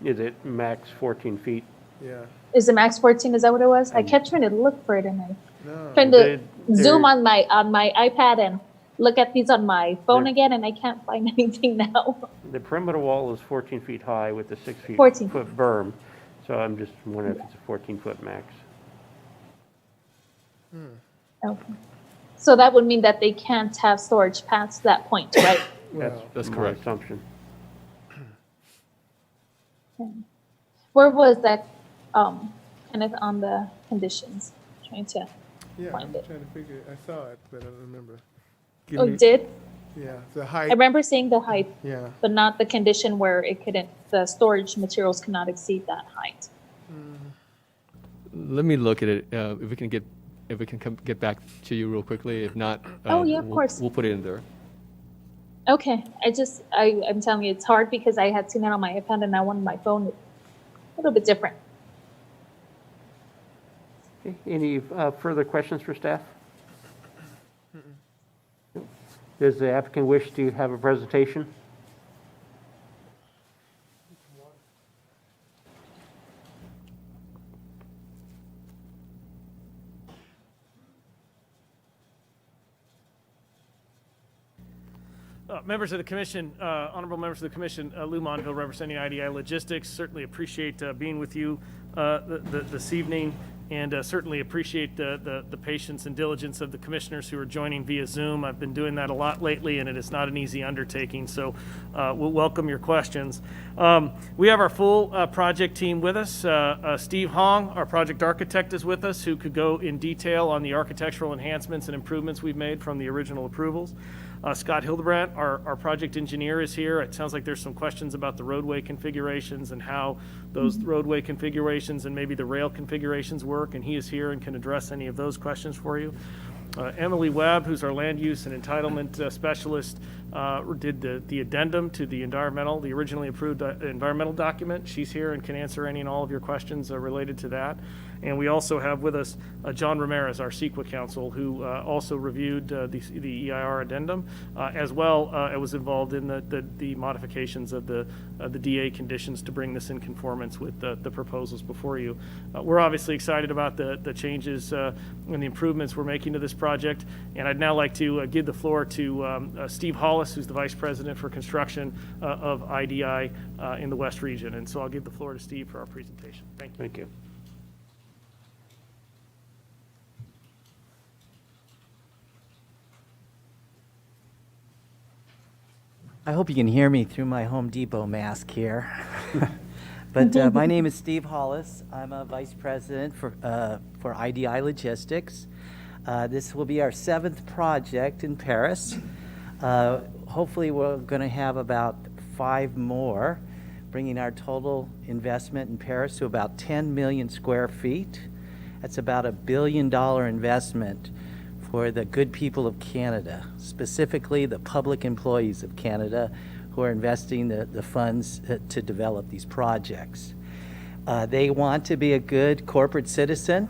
Is it max 14 feet? yeah. Is it max 14? Is that what it was? I kept trying to look for it and I No. trying to They- zoom they're- on my iPad and look at these on my phone They're- again, and I can't find anything now. The perimeter wall is 14 feet high with a 14. foot berm. So I'm just wondering if it's a 14-foot max. Okay. So that would mean that they can't have storage past that point, right? Well, That's my correct. assumption. Where was that, kind of on the conditions? Trying to, yeah, find I'm it. trying to figure, I saw it, but I don't remember. oh, you did? Yeah, the I height, remember seeing the height, yeah. but not the condition where it couldn't, the storage materials cannot exceed that height. Let me look at it. If we can get back to you real quickly. If not, Oh, yeah, of course. We'll put it in there. Okay, I'm telling you, it's hard because I had seen it on my iPad and now on my phone, it's a little bit different. Okay. Any further questions for staff? Does the applicant wish to have a presentation? Members of the commission, honorable members of the commission, Lou Monville representing IDI Logistics. Certainly appreciate being with you this evening. and certainly appreciate the patience and diligence of the commissioners who are joining via Zoom. I've been doing that a lot lately, and it is not an easy undertaking, so we'll welcome your questions. We have our full project team with us. Steve Hong, our project architect, is with us, who could go in detail on the architectural enhancements and improvements we've made from the original approvals. Scott Hildebrandt, our project engineer, is here. It sounds like there's some questions about the roadway configurations and how those roadway configurations and maybe the rail configurations work, and he is here and can address any of those questions for you. Emily Webb, who's our land use and entitlement specialist, did the addendum to the originally approved environmental document. She's here and can answer any and all of your questions related to that. And we also have with us John Ramirez, our CEQA counsel, who also reviewed the EIR addendum, as well as was involved in the modifications of the DA conditions to bring this in conformance with the proposals before you. We're obviously excited about the changes and the improvements we're making to this project. And I'd now like to give the floor to Steve Hollis, who's the Vice President for Construction of IDI in the West Region. And so I'll give the floor to Steve for our presentation. Thank you. Thank you. I hope you can hear me through my Home Depot mask here. But my name is Steve Hollis. I'm a vice president for IDI Logistics. This will be our 7th project in Paris. Hopefully we're going to have about 5 more, bringing our total investment in Paris to about 10 million square feet. That's about $1 billion investment for the good people of Canada, specifically the public employees of Canada who are investing the funds to develop these projects. They want to be a good corporate citizen.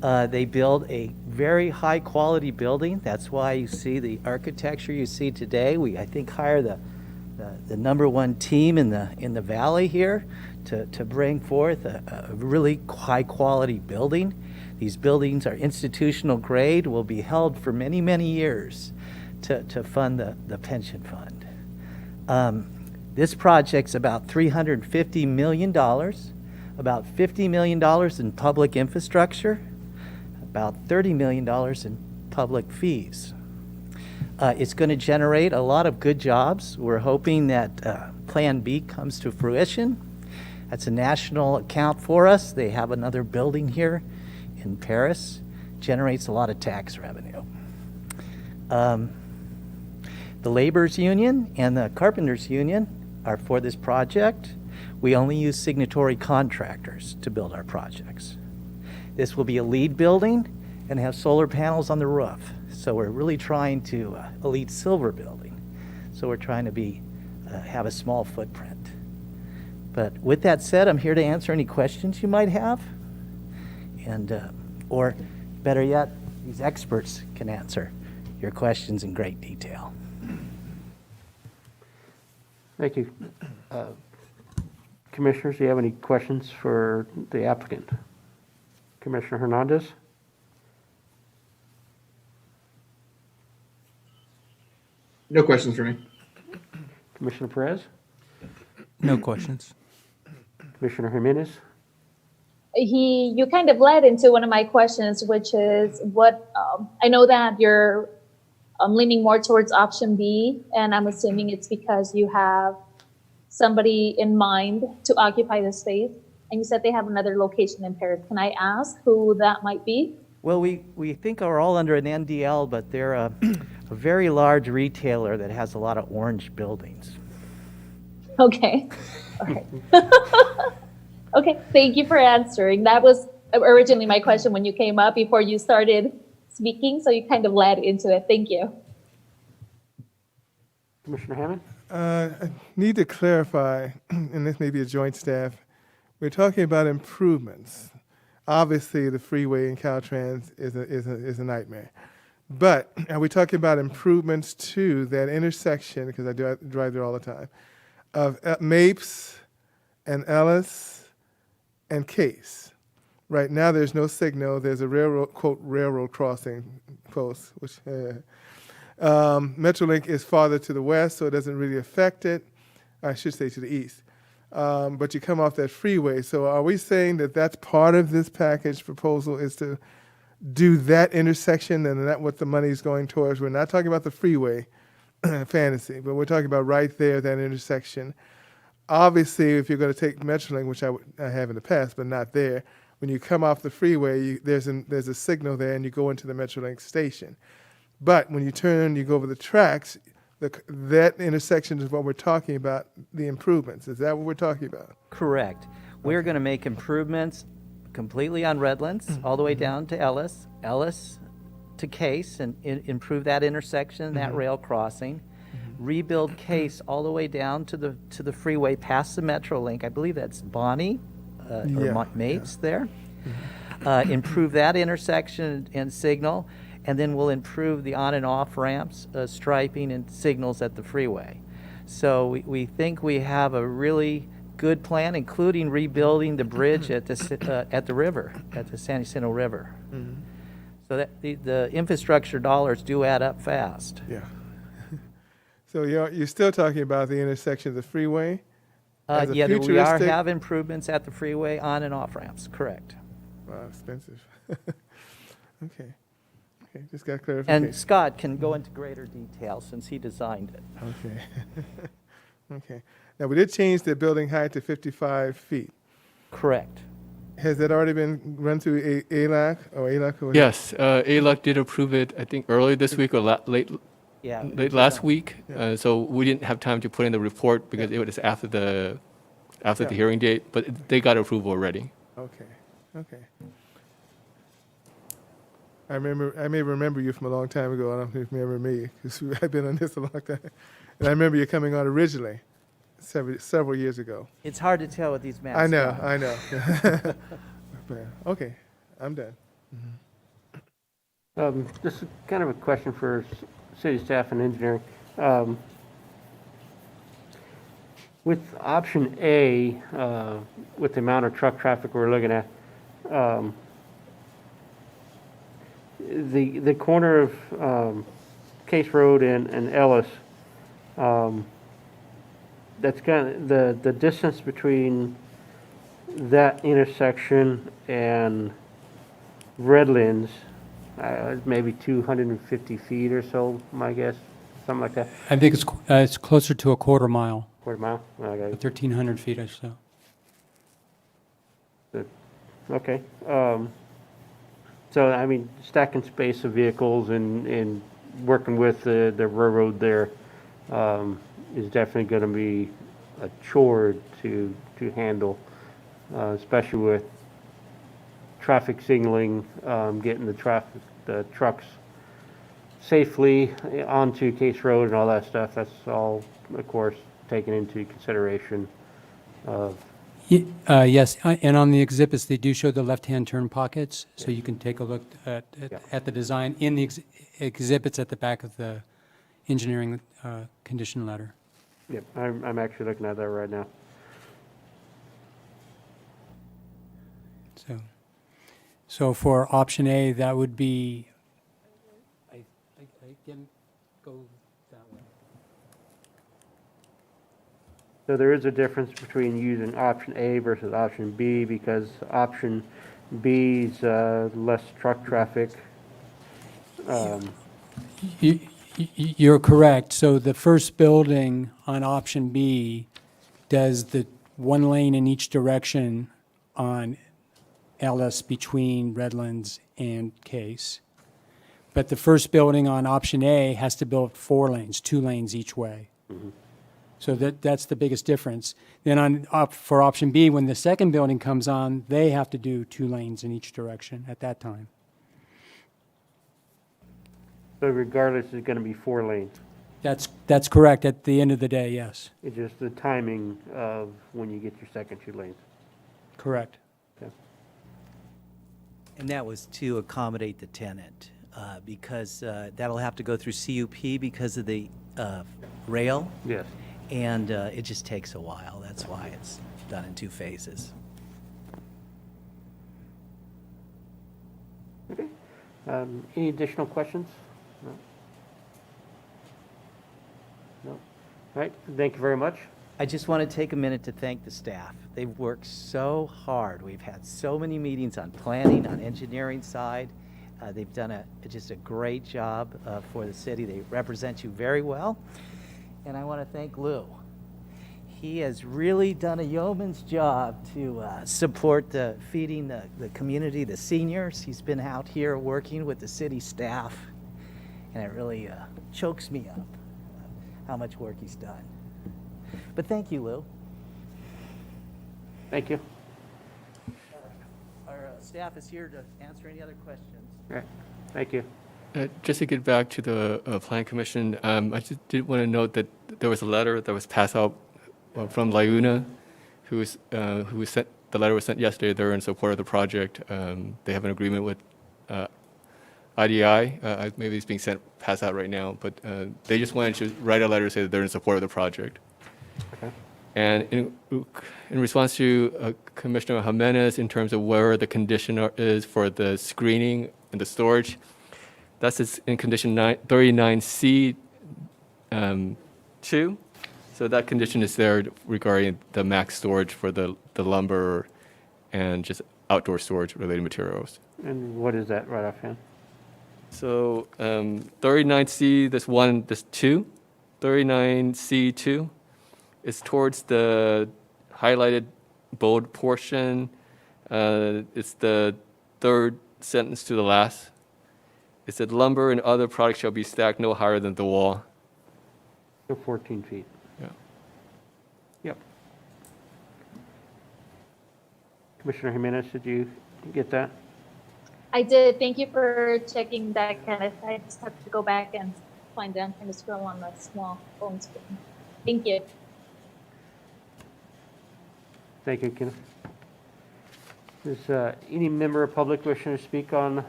They build a very high quality building. That's why you see the architecture you see today. We, I think, hire the #1 team in the valley here to bring forth a really high quality building. These buildings are institutional grade, will be held for many, many years to fund the pension fund. This project's about $350 million, about $50 million in public infrastructure, about $30 million in public fees. It's going to generate a lot of good jobs. We're hoping that Plan B comes to fruition. That's a national account for us. They have another building here in Paris, generates a lot of tax revenue. The laborers union and the carpenters union are for this project. We only use signatory contractors to build our projects. This will be a LEED building and have solar panels on the roof. So we're really trying to, a LEED silver building. So we're trying to have a small footprint. But with that said, I'm here to answer any questions you might have. And, or better yet, these experts can answer your questions in great detail. Thank you. Commissioners, do you have any questions for the applicant? Commissioner Hernandez? No questions for me. Commissioner Perez? No questions. Commissioner Jimenez? You kind of led into one of my questions, which is what, I know that you're leaning more towards option B, and I'm assuming it's because you have somebody in mind to occupy the space, and you said they have another location in Paris. Can I ask who that might be? Well, we think are all under an NDL, but they're a very large retailer that has a lot of orange buildings. Okay. All right. Okay, thank you for answering. That was originally my question when you came up before you started speaking, so you kind of led into it. Thank you. Commissioner Hammond? I need to clarify, and this may be a joint staff, we're talking about improvements. Obviously, the freeway in Caltrans is a nightmare. But are we talking about improvements to that intersection, because I drive there all the time, of Mapes and Ellis and Case? Right now, there's no signal. There's a railroad, quote, railroad crossing post, which Metrolink is farther to the west, so it doesn't really affect it. I should say to the east. but you come off that freeway. So are we saying that that's part of this package proposal is to do that intersection and that's what the money is going towards? We're not talking about the freeway fantasy, but we're talking about right there, that intersection. Obviously, if you're going to take Metrolink, which I have in the past, but not there, when you come off the freeway, there's a signal there and you go into the Metrolink station. But when you turn, you go over the tracks, that intersection is what we're talking about, the improvements. Is that what we're talking about? Correct. We're going to make improvements completely on Redlands, all the way down to Ellis to Case, and improve that intersection, that rail crossing. Rebuild Case all the way down to the freeway past the Metrolink. I believe that's Bonnie or Mates there. Improve that intersection and signal, and then we'll improve the on and off ramps, striping and signals at the freeway. So we think we have a really good plan, including rebuilding the bridge at the river, at the San Jacinto River. So that the infrastructure dollars do add up fast. Yeah. So you're still talking about the intersection of the freeway? As a Yeah, we futuristic- have improvements at the freeway on and off ramps, correct. Wow, expensive. Okay, just got clarification. And Scott can go into greater detail since he designed it. Okay. Okay. Now, we did change the building height to 55 feet. Correct. Has that already been run through ALAC or ALAC? Or Yes, ALUC did approve it, I think, earlier this week or late last week. Yeah. So we didn't have time to put in the report because it was after the hearing date, but they got approval already. Okay. I may remember you from a long time ago. I don't know if you remember me, because I've been on this a long time. And I remember you coming on originally, several years ago. It's hard to tell with these maps. I know. Okay, I'm done. This is kind of a question for city staff and engineering. With option A, with the amount of truck traffic we're looking at, the corner of Case Road and Ellis, that's kind of the distance between that intersection and Redlands, maybe 250 feet or so, my guess, something like that. I think it's closer to a quarter mile, Quarter mile? Okay. 1,300 feet or so. Okay. So, I mean, stacking space of vehicles and working with the railroad there is definitely going to be a chore to handle, especially with traffic signaling, getting the trucks safely onto Case Road and all that stuff. That's all, of course, taken into consideration of. Yes, and on the exhibits, they do show the left-hand turn pockets, so you can take a look at the design in the exhibits at the back of the engineering condition letter. Yep, I'm actually looking at that right now. So for option A, that would be. I didn't go that way. So there is a difference between using option A versus option B because option B is less truck traffic. You're correct. So the first building on option B does the one lane in each direction on Ellis between Redlands and Case. But the first building on option A has to build 4 lanes, 2 lanes each way. Mm-hmm. So that's the biggest difference. Then for option B, when the second building comes on, they have to do 2 lanes in each direction at that time. So regardless, it's going to be 4 lanes. That's correct. At the end of the day, yes. It's just the timing of when you get your second 2 lanes. Correct. Okay. And that was to accommodate the tenant, because that'll have to go through CUP because of the rail. Yes. And it just takes a while. That's why it's done in 2 phases. Okay. Any additional questions? No. No. All right. Thank you very much. I just want to take a minute to thank the staff. They've worked so hard. We've had so many meetings on planning, on engineering side. They've done just a great job for the city. They represent you very well. And I want to thank Lou. He has really done a yeoman's job to support feeding the community, the seniors. He's been out here working with the city staff, and it really chokes me up how much work he's done. But thank you, Lou. Thank you. Our staff is here to answer any other questions. All right. Thank you. Just to get back to the Plan Commission, I just did want to note that there was a letter that was passed out from Laguna, who sent the letter was sent yesterday. They're in support of the project. They have an agreement with IDI. Maybe it's being passed out right now, but they just wanted to write a letter to say that they're in support of the project. Okay. And in response to Commissioner Jimenez, in terms of where the condition is for the screening and the storage, that's in condition 39C 2. So that condition is there regarding the max storage for the lumber and just outdoor storage related materials. And what is that right offhand? So 39C, this 2, 39C2 is towards the highlighted bold portion. It's the third sentence to the last. It said lumber and other products shall be stacked no higher than the wall. So 14 feet. Yeah. Yep. Commissioner Jimenez, did you get that? I did. Thank you for checking that, Kenneth. I just have to go back and find down kind of scroll on the small phone screen. Thank you. Thank you, Kenneth. Does any member of public wishing to speak on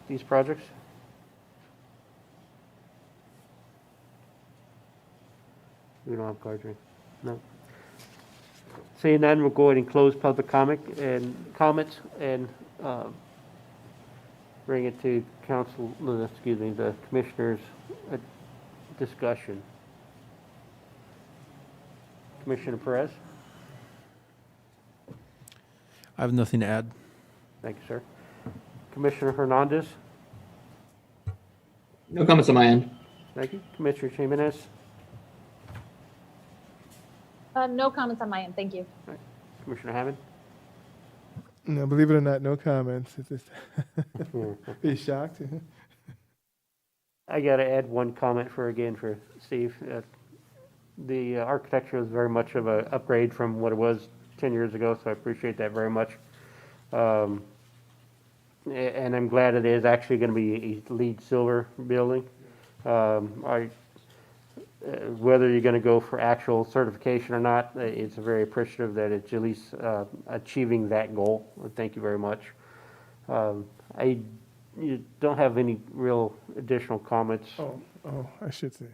these projects? We don't have cards, right? No. Seeing none, we'll go ahead and close public comments and bring it to the commissioners' discussion. Commissioner Perez? I have nothing to add. Thank you, sir. Commissioner Hernandez? No comments on my end. Thank you. Commissioner Jimenez? No comments on my end. Thank you. Commissioner Hammond? No, believe it or not, no comments. It's just be shocked. I got to add one comment for Steve. The architecture is very much of an upgrade from what it was 10 years ago, so I appreciate that very much. And I'm glad it is actually going to be a LEED silver building. Whether you're going to go for actual certification or not, it's very appreciative that it's at least achieving that goal. Thank you very much. You don't have any real additional comments. I should say.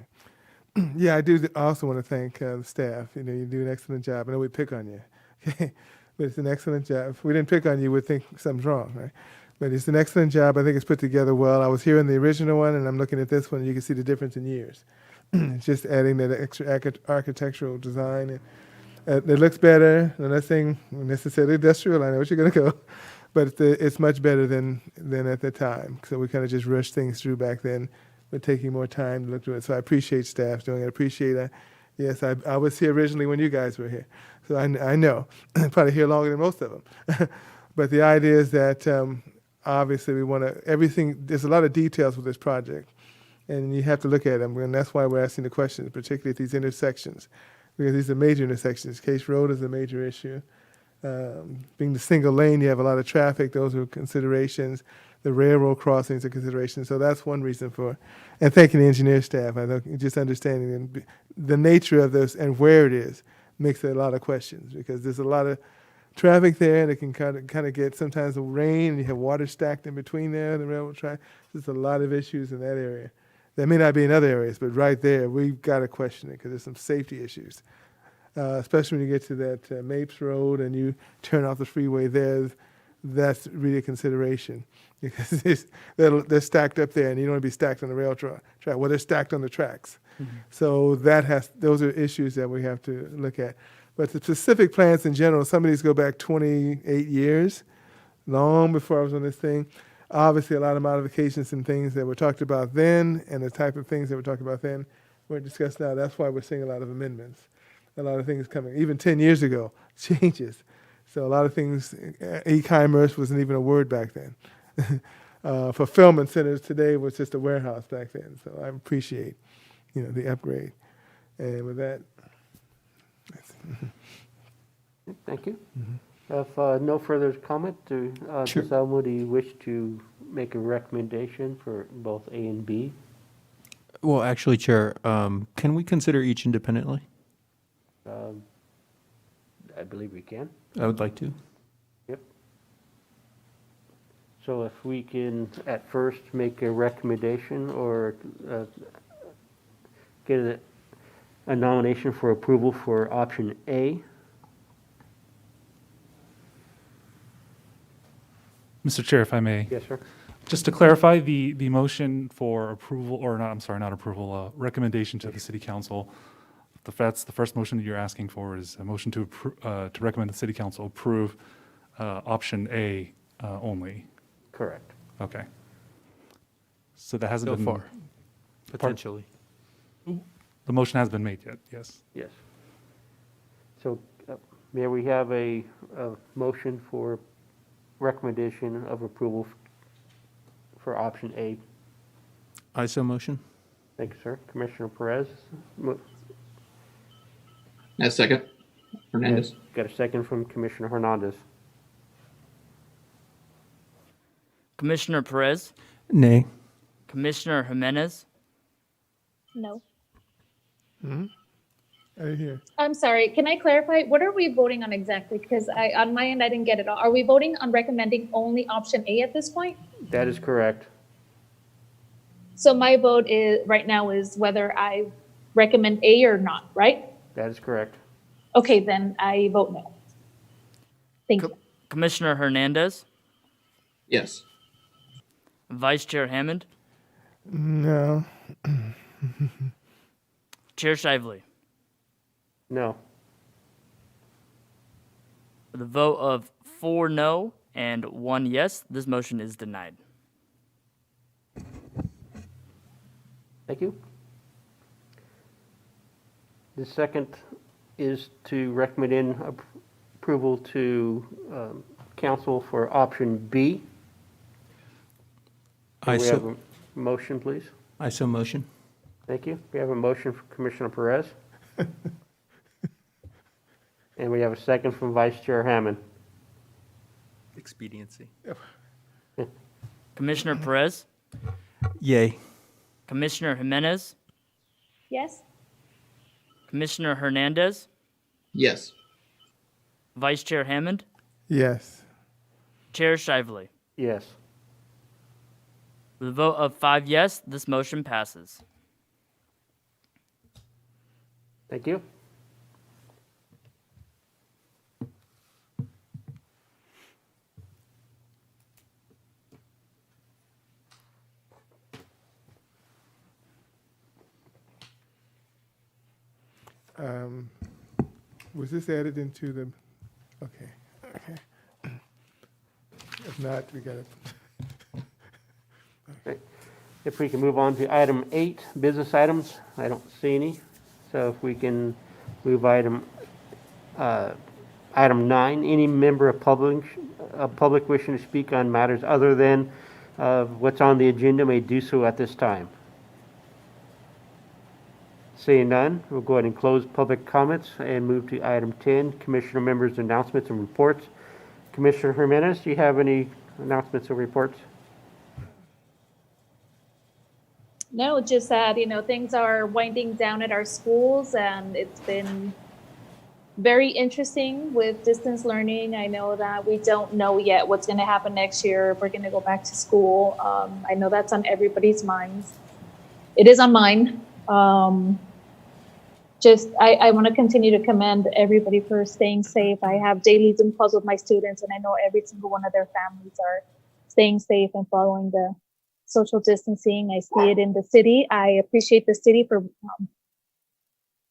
Yeah, I do also want to thank the staff. You know, you do an excellent job. I know we pick on you, okay? But it's an excellent job. If we didn't pick on you, we'd think something's wrong, right? But it's an excellent job. I think it's put together well. I was here in the original one, and I'm looking at this one, and you can see the difference in years. It's just adding that extra architectural design. And it looks better. I'm not saying necessarily industrial. I know what you're going to go. But it's much better than at the time. So we kind of just rushed things through back then, but taking more time to look through it. So I appreciate staff doing it. I appreciate it. Yes, I was here originally when you guys were here. So I know. Probably here longer than most of them. But the idea is that obviously we want to, everything, there's a lot of details with this project. And you have to look at them. And that's why we're asking the questions, particularly at these intersections. Because these are major intersections. Case Road is a major issue. Being the single lane, you have a lot of traffic. Those are considerations. The railroad crossings are considerations. So that's one reason for, and thanking the engineer staff. I know just understanding the nature of this and where it is makes a lot of questions because there's a lot of traffic there and it can kind of get sometimes the rain and you have water stacked in between there, the railroad track. There's a lot of issues in that area. There may not be in other areas, but right there, we've got to question it because there's some safety issues. Especially when you get to that Mapes Road and you turn off the freeway there, that's really a consideration because they're stacked up there and you don't want to be stacked on the rail track. Well, they're stacked on the tracks. So those are issues that we have to look at. But the specific plans in general, some of these go back 28 years, long before I was on this thing. Obviously, a lot of modifications and things that were talked about then and the type of things that were talked about then we're discussed now. That's why we're seeing a lot of amendments, a lot of things coming. Even 10 years ago, changes. So a lot of things, e-commerce wasn't even a word back then. Fulfillment centers today was just a warehouse back then. So I appreciate, the upgrade. And with that, Thank you. If no further comment, does somebody wish to make a recommendation for both A and B? Well, actually, Chair, can we consider each independently? I believe we can. I would like to. Yep. So if we can at first make a recommendation or get a nomination for approval for option A. Mr. Chair, if I may. Yes, sir. Just to clarify, the motion for approval, or not, I'm sorry, not approval, recommendation to the City Council, that's the first motion that you're asking for is a motion to recommend the City Council approve option A only. Correct. Okay. So that hasn't So been. far, potentially. The motion has been made yet, yes. Yes. So may we have a motion for recommendation of approval for option A? I so motion. Thank you, sir. Commissioner Perez? Second. Hernandez. Got a second from Commissioner Hernandez. Commissioner Perez, Nay. Commissioner Jimenez, No. I didn't hear. I'm sorry, can I clarify? What are we voting on exactly? Because on my end, I didn't get it all. Are we voting on recommending only option A at this point? That is correct. So my vote right now is whether I recommend A or not, right? That is correct. Okay, then I vote no. Thank you. Commissioner Hernandez, Yes. Vice Chair Hammond, No. Chair Shively. No. With a vote of 4 no and 1 yes, this motion is denied. Thank you. The second is to recommend approval to council for option B. I We have so, a motion, please. I so motion. Thank you. We have a motion from Commissioner Perez. And we have a second from Vice Chair Hammond. Expediency. Commissioner Perez, Yay. Commissioner Jimenez, Yes? Commissioner Hernandez, Yes. Vice Chair Hammond, Yes. Chair Shively. Yes. With a vote of 5 yes, this motion passes. Thank you. Was this added into the, okay. If not, we got it. Okay. If we can move on to item 8, business items. I don't see any. So if we can move item 9, any member of public wishing to speak on matters other than what's on the agenda may do so at this time. Seeing none, we'll go ahead and close public comments and move to item 10, Commissioner members' announcements and reports. Commissioner Jimenez, do you have any announcements or reports? No, just that, things are winding down at our schools, and it's been very interesting with distance learning. I know that we don't know yet what's going to happen next year, if we're going to go back to school. I know that's on everybody's minds. It is on mine. I want to continue to commend everybody for staying safe. I have daily Zoom calls with my students, and I know every single one of their families are staying safe and following the social distancing. I see it in the city. I appreciate the city for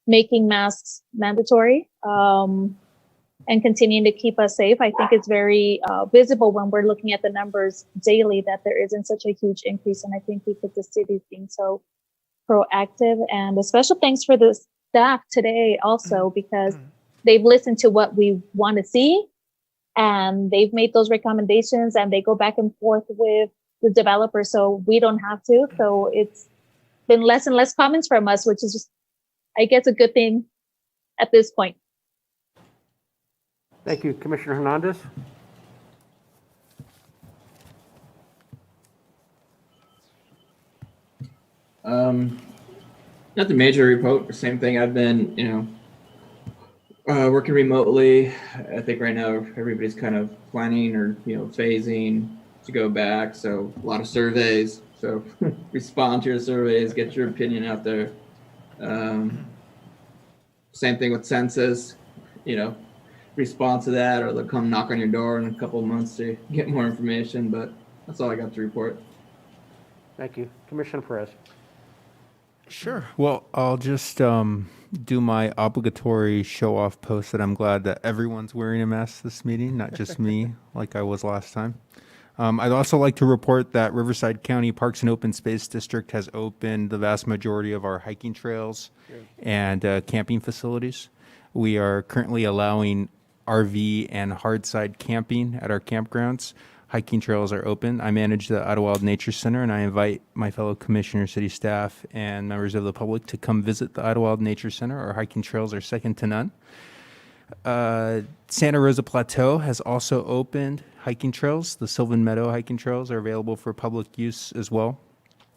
making masks mandatory and continuing to keep us safe. I think it's very visible when we're looking at the numbers daily that there isn't such a huge increase. And I think because the city is being so proactive, and a special thanks for the staff today also, because they've listened to what we want to see and they've made those recommendations and they go back and forth with the developer so we don't have to. So it's been less and less comments from us, which is just, I guess, a good thing at this point. Thank you. Commissioner Hernandez? Nothing major report. Same thing. I've been, working remotely. I think right now everybody's kind of planning or phasing to go back. So a lot of surveys. So respond to your surveys, get your opinion out there. Same thing with census. Respond to that, or they'll come knock on your door in a couple of months to get more information. But that's all I got to report. Thank you. Commissioner Perez? Sure. Well, I'll just do my obligatory show-off post that I'm glad that everyone's wearing a mask this meeting, not just me, like I was last time. I'd also like to report that Riverside County Parks and Open Space District has opened the vast majority of our hiking trails and camping facilities. We are currently allowing RV and hardside camping at our campgrounds. Hiking trails are open. I manage the Idlewild Nature Center, and I invite my fellow commissioner, city staff, and members of the public to come visit the Idlewild Nature Center. Our hiking trails are second to none. Santa Rosa Plateau has also opened hiking trails. The Sylvan Meadow hiking trails are available for public use as well.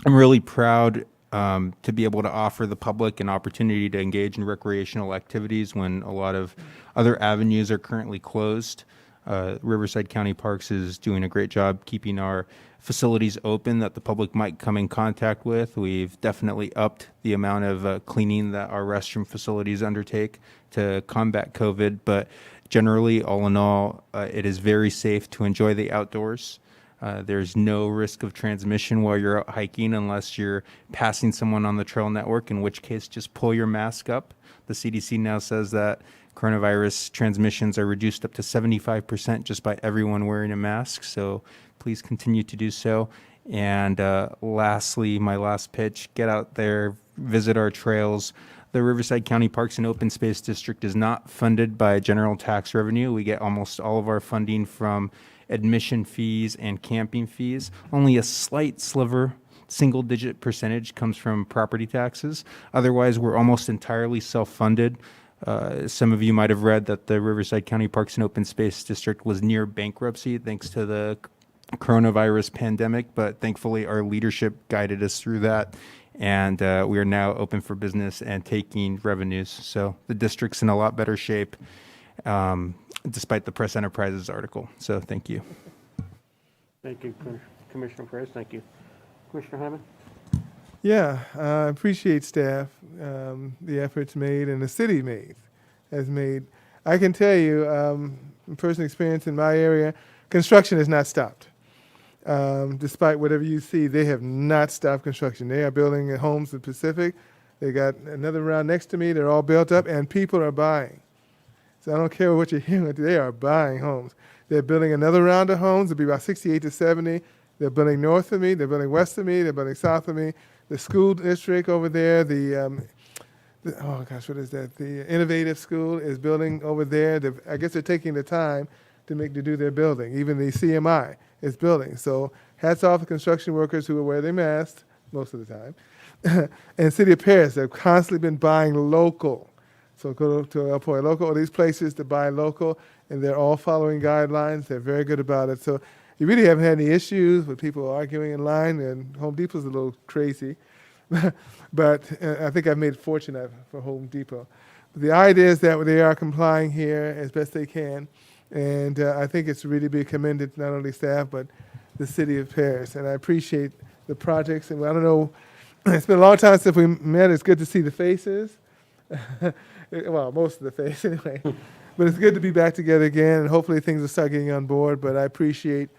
I'm really proud to be able to offer the public an opportunity to engage in recreational activities when a lot of other avenues are currently closed. Riverside County Parks is doing a great job keeping our facilities open that the public might come in contact with. We've definitely upped the amount of cleaning that our restroom facilities undertake to combat COVID, but generally, all in all, it is very safe to enjoy the outdoors. There's no risk of transmission while you're out hiking unless you're passing someone on the trail network, in which case just pull your mask up. The CDC now says that coronavirus transmissions are reduced up to 75% just by everyone wearing a mask, so please continue to do so. And lastly, my last pitch, get out there, visit our trails. The Riverside County Parks and Open Space District is not funded by general tax revenue. We get almost all of our funding from admission fees and camping fees. Only a slight sliver, single-digit percentage, comes from property taxes. Otherwise, we're almost entirely self-funded. Some of you might have read that the Riverside County Parks and Open Space District was near bankruptcy thanks to the coronavirus pandemic, but thankfully our leadership guided us through that, and we are now open for business and taking revenues. So the district's in a lot better shape, despite the Press Enterprises article. So thank you. Thank you, Commissioner Perez. Thank you. Commissioner Hammond? Yeah, I appreciate staff, the efforts made and the city has made. I can tell you, from personal experience in my area, construction has not stopped. Despite whatever you see, they have not stopped construction. They are building homes in the Pacific. They got another round next to me. They're all built up, and people are buying. So I don't care what you're hearing, they are buying homes. They're building another round of homes. It'll be about 68 to 70. They're building north of me. They're building west of me. They're building south of me. The school district over there, oh gosh, what is that? The Innovative School is building over there. I guess they're taking the time to do their building. Even the CMI is building. So hats off to construction workers who wear their masks most of the time. And City of Paris, they've constantly been buying local. So go to El Pollo Loco or these places to buy local, and they're all following guidelines. They're very good about it. So you really haven't had any issues with people arguing in line, and Home Depot's a little crazy. But I think I've made a fortune for Home Depot. But the idea is that they are complying here as best they can, and I think it's really be commended, not only staff, but the City of Paris. And I appreciate the projects, and I don't know, it's been a long time since we met. It's good to see the faces. Well, most of the face anyway. But it's good to be back together again, and hopefully things will start getting on board. But I appreciate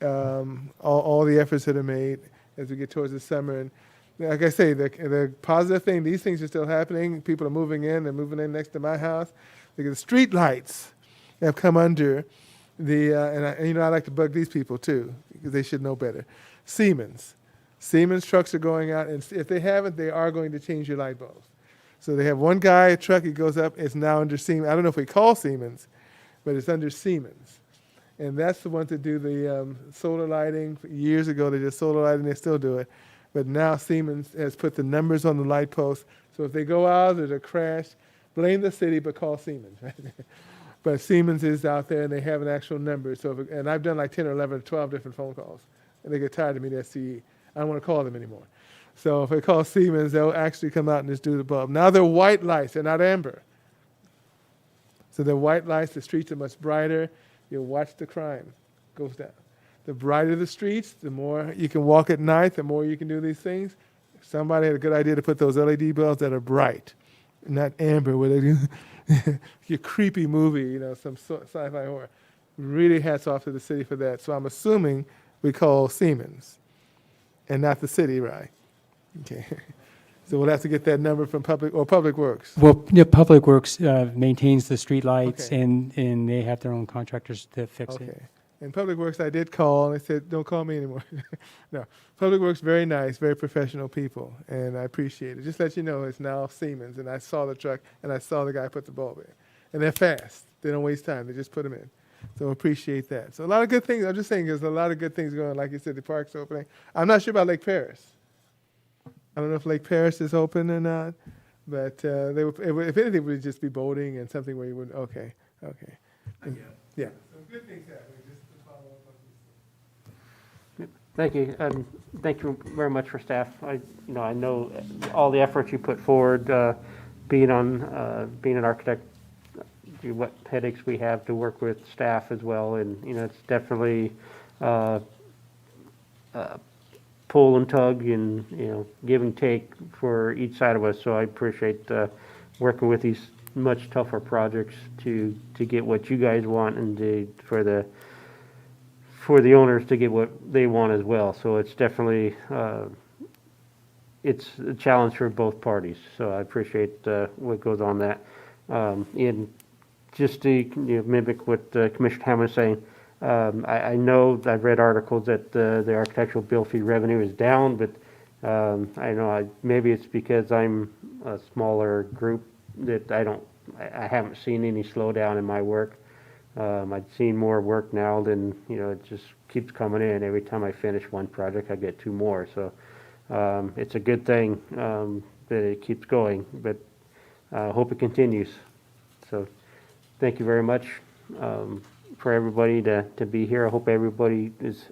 all the efforts that are made, as we get towards the summer. And like I say, the positive thing, these things are still happening. People are moving in. They're moving in next to my house. Look at the street lights have come under the, I like to bug these people too, because they should know better. Siemens trucks are going out, and if they haven't, they are going to change your light bulbs. So they have one guy, a truck, he goes up, it's now under Siemens. I don't know if we call Siemens, but it's under Siemens. And that's the ones that do the solar lighting. Years ago, they did solar lighting, they still do it. But now Siemens has put the numbers on the light posts. So if they go out or they crash, blame the city, but call Siemens. Right? But Siemens is out there, and they have an actual number. And I've done like 10 or 11 or 12 different phone calls. And they get tired of me, the SCE. I don't want to call them anymore. So if I call Siemens, they'll actually come out and just do the bulb. Now they're white lights, they're not amber. So they're white lights, the streets are much brighter. You'll watch the crime goes down. The brighter the streets, the more you can walk at night, the more you can do these things. Somebody had a good idea to put those LED bulbs that are bright, not amber, where they do your creepy movie, some sci-fi horror. Really hats off to the city for that. So I'm assuming we call Siemens and not the city, right? Okay. So we'll have to get that number from Public Works. Well, yeah, Public Works maintains the streetlights, Okay. and they have their own contractors to fix Okay. it. And Public Works, I did call, and they said, don't call me anymore. No, Public Works, very nice, very professional people, and I appreciate it. Just let you know, it's now Siemens, and I saw the truck, and I saw the guy put the bulb in. And they're fast. They don't waste time. They just put them in. So appreciate that. So a lot of good things. I'm just saying there's a lot of good things going on. Like you said, the park's opening. I'm not sure about Lake Paris. I don't know if Lake Paris is open or not, but if anything, it would just be boating and something where you would, okay. And, yeah. So good things happening, just to follow up on these. Thank you, and thank you very much for staff. I know all the efforts you put forward, being an architect, what headaches we have to work with staff as well, and it's definitely pull and tug and give and take for each side of us. So I appreciate working with these much tougher projects to get what you guys want and for the owners to get what they want as well. So it's definitely it's a challenge for both parties. So I appreciate what goes on that. And just to mimic what Commissioner Hammond was saying, I know I've read articles that the architectural bill fee revenue is down, but I know maybe it's because I'm a smaller group that I haven't seen any slowdown in my work. I've seen more work now than, it just keeps coming in. Every time I finish one project, I get two more. So it's a good thing that it keeps going, but I hope it continues. So thank you very much for everybody to be here. I hope everybody is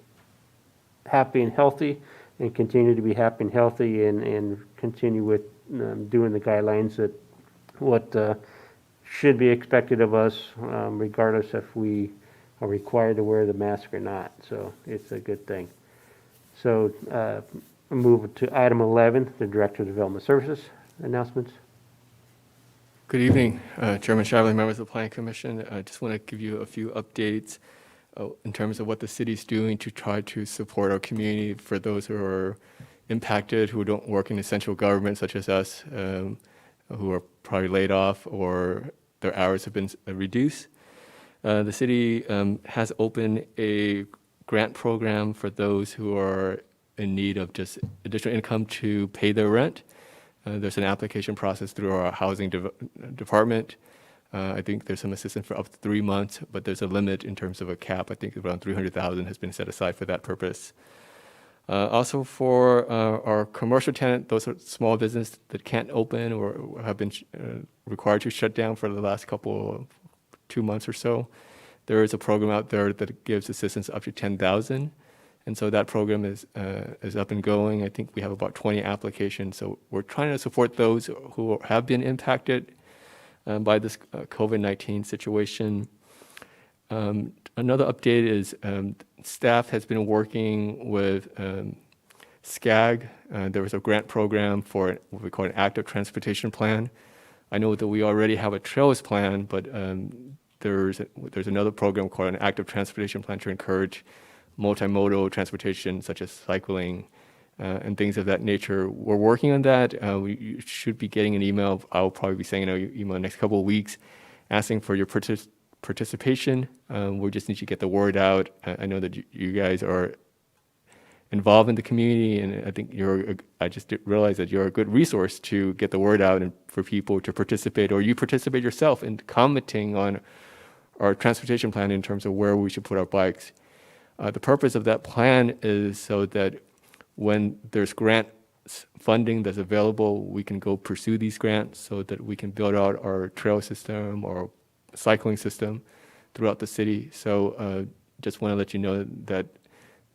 happy and healthy and continue to be happy and healthy and continue with doing the guidelines that what should be expected of us, regardless if we are required to wear the mask or not. So it's a good thing. So move to item 11, the Director of Development Services announcements. Good evening, Chairman Shively, members of the Planning Commission. I just want to give you a few updates in terms of what the city's doing to try to support our community for those who are impacted, who don't work in essential government, such as us, who are probably laid off or their hours have been reduced. The city has opened a grant program for those who are in need of just additional income to pay their rent. There's an application process through our housing department. I think there's some assistance for up to 3 months, but there's a limit in terms of a cap. I think around $300,000 has been set aside for that purpose. Also for our commercial tenant, those are small business that can't open or have been required to shut down for the last 2 months or so. There is a program out there that gives assistance up to $10,000. And so that program is up and going. I think we have about 20 applications. So we're trying to support those who have been impacted by this COVID-19 situation. Another update is staff has been working with SCAG. There was a grant program for what we call an active transportation plan. I know that we already have a trails plan, but there's another program called an active transportation plan to encourage multimodal transportation, such as cycling, and things of that nature. We're working on that. You should be getting an email. I'll probably be sending an email in the next couple of weeks asking for your participation. We just need to get the word out. I know that you guys are involved in the community, and I think I just realized that you're a good resource to get the word out and for people to participate, or you participate yourself in commenting on our transportation plan in terms of where we should put our bikes. The purpose of that plan is so that when there's grant funding that's available, we can go pursue these grants so that we can build out our trail system or cycling system throughout the city. So just want to let you know that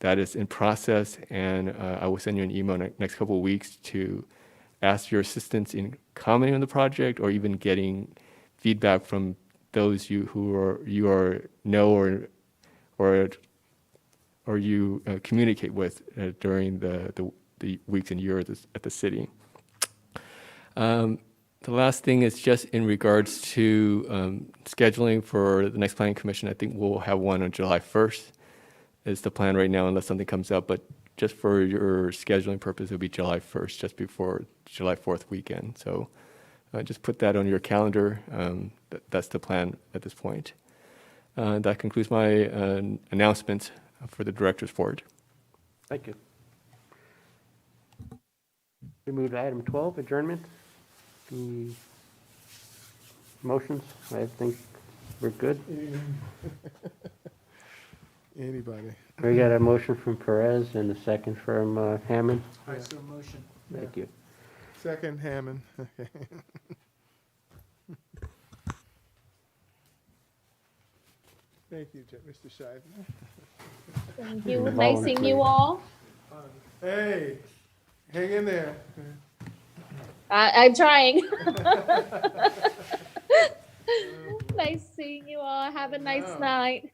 that is in process, and I will send you an email next couple of weeks to ask your assistance in commenting on the project or even getting feedback from those who know or you communicate with during the weeks and years at the city. The last thing is just in regards to scheduling for the next planning commission. I think we'll have one on July 1st is the plan right now, unless something comes up. But just for your scheduling purpose, it'll be July 1st, just before July 4th weekend. So just put that on your calendar. That's the plan at this point. That concludes my announcement for the director's board. Thank you. We move to item 12, adjournment. Motions? I think we're good. Anybody. We got a motion from Perez and a second from Hammond. I so motion. Thank you. Second, Hammond. Okay. Thank you, Mr. Scheidner. Thank you. Nice seeing you all. Hey, hang in there. I'm trying. Nice seeing you all. Have a nice night.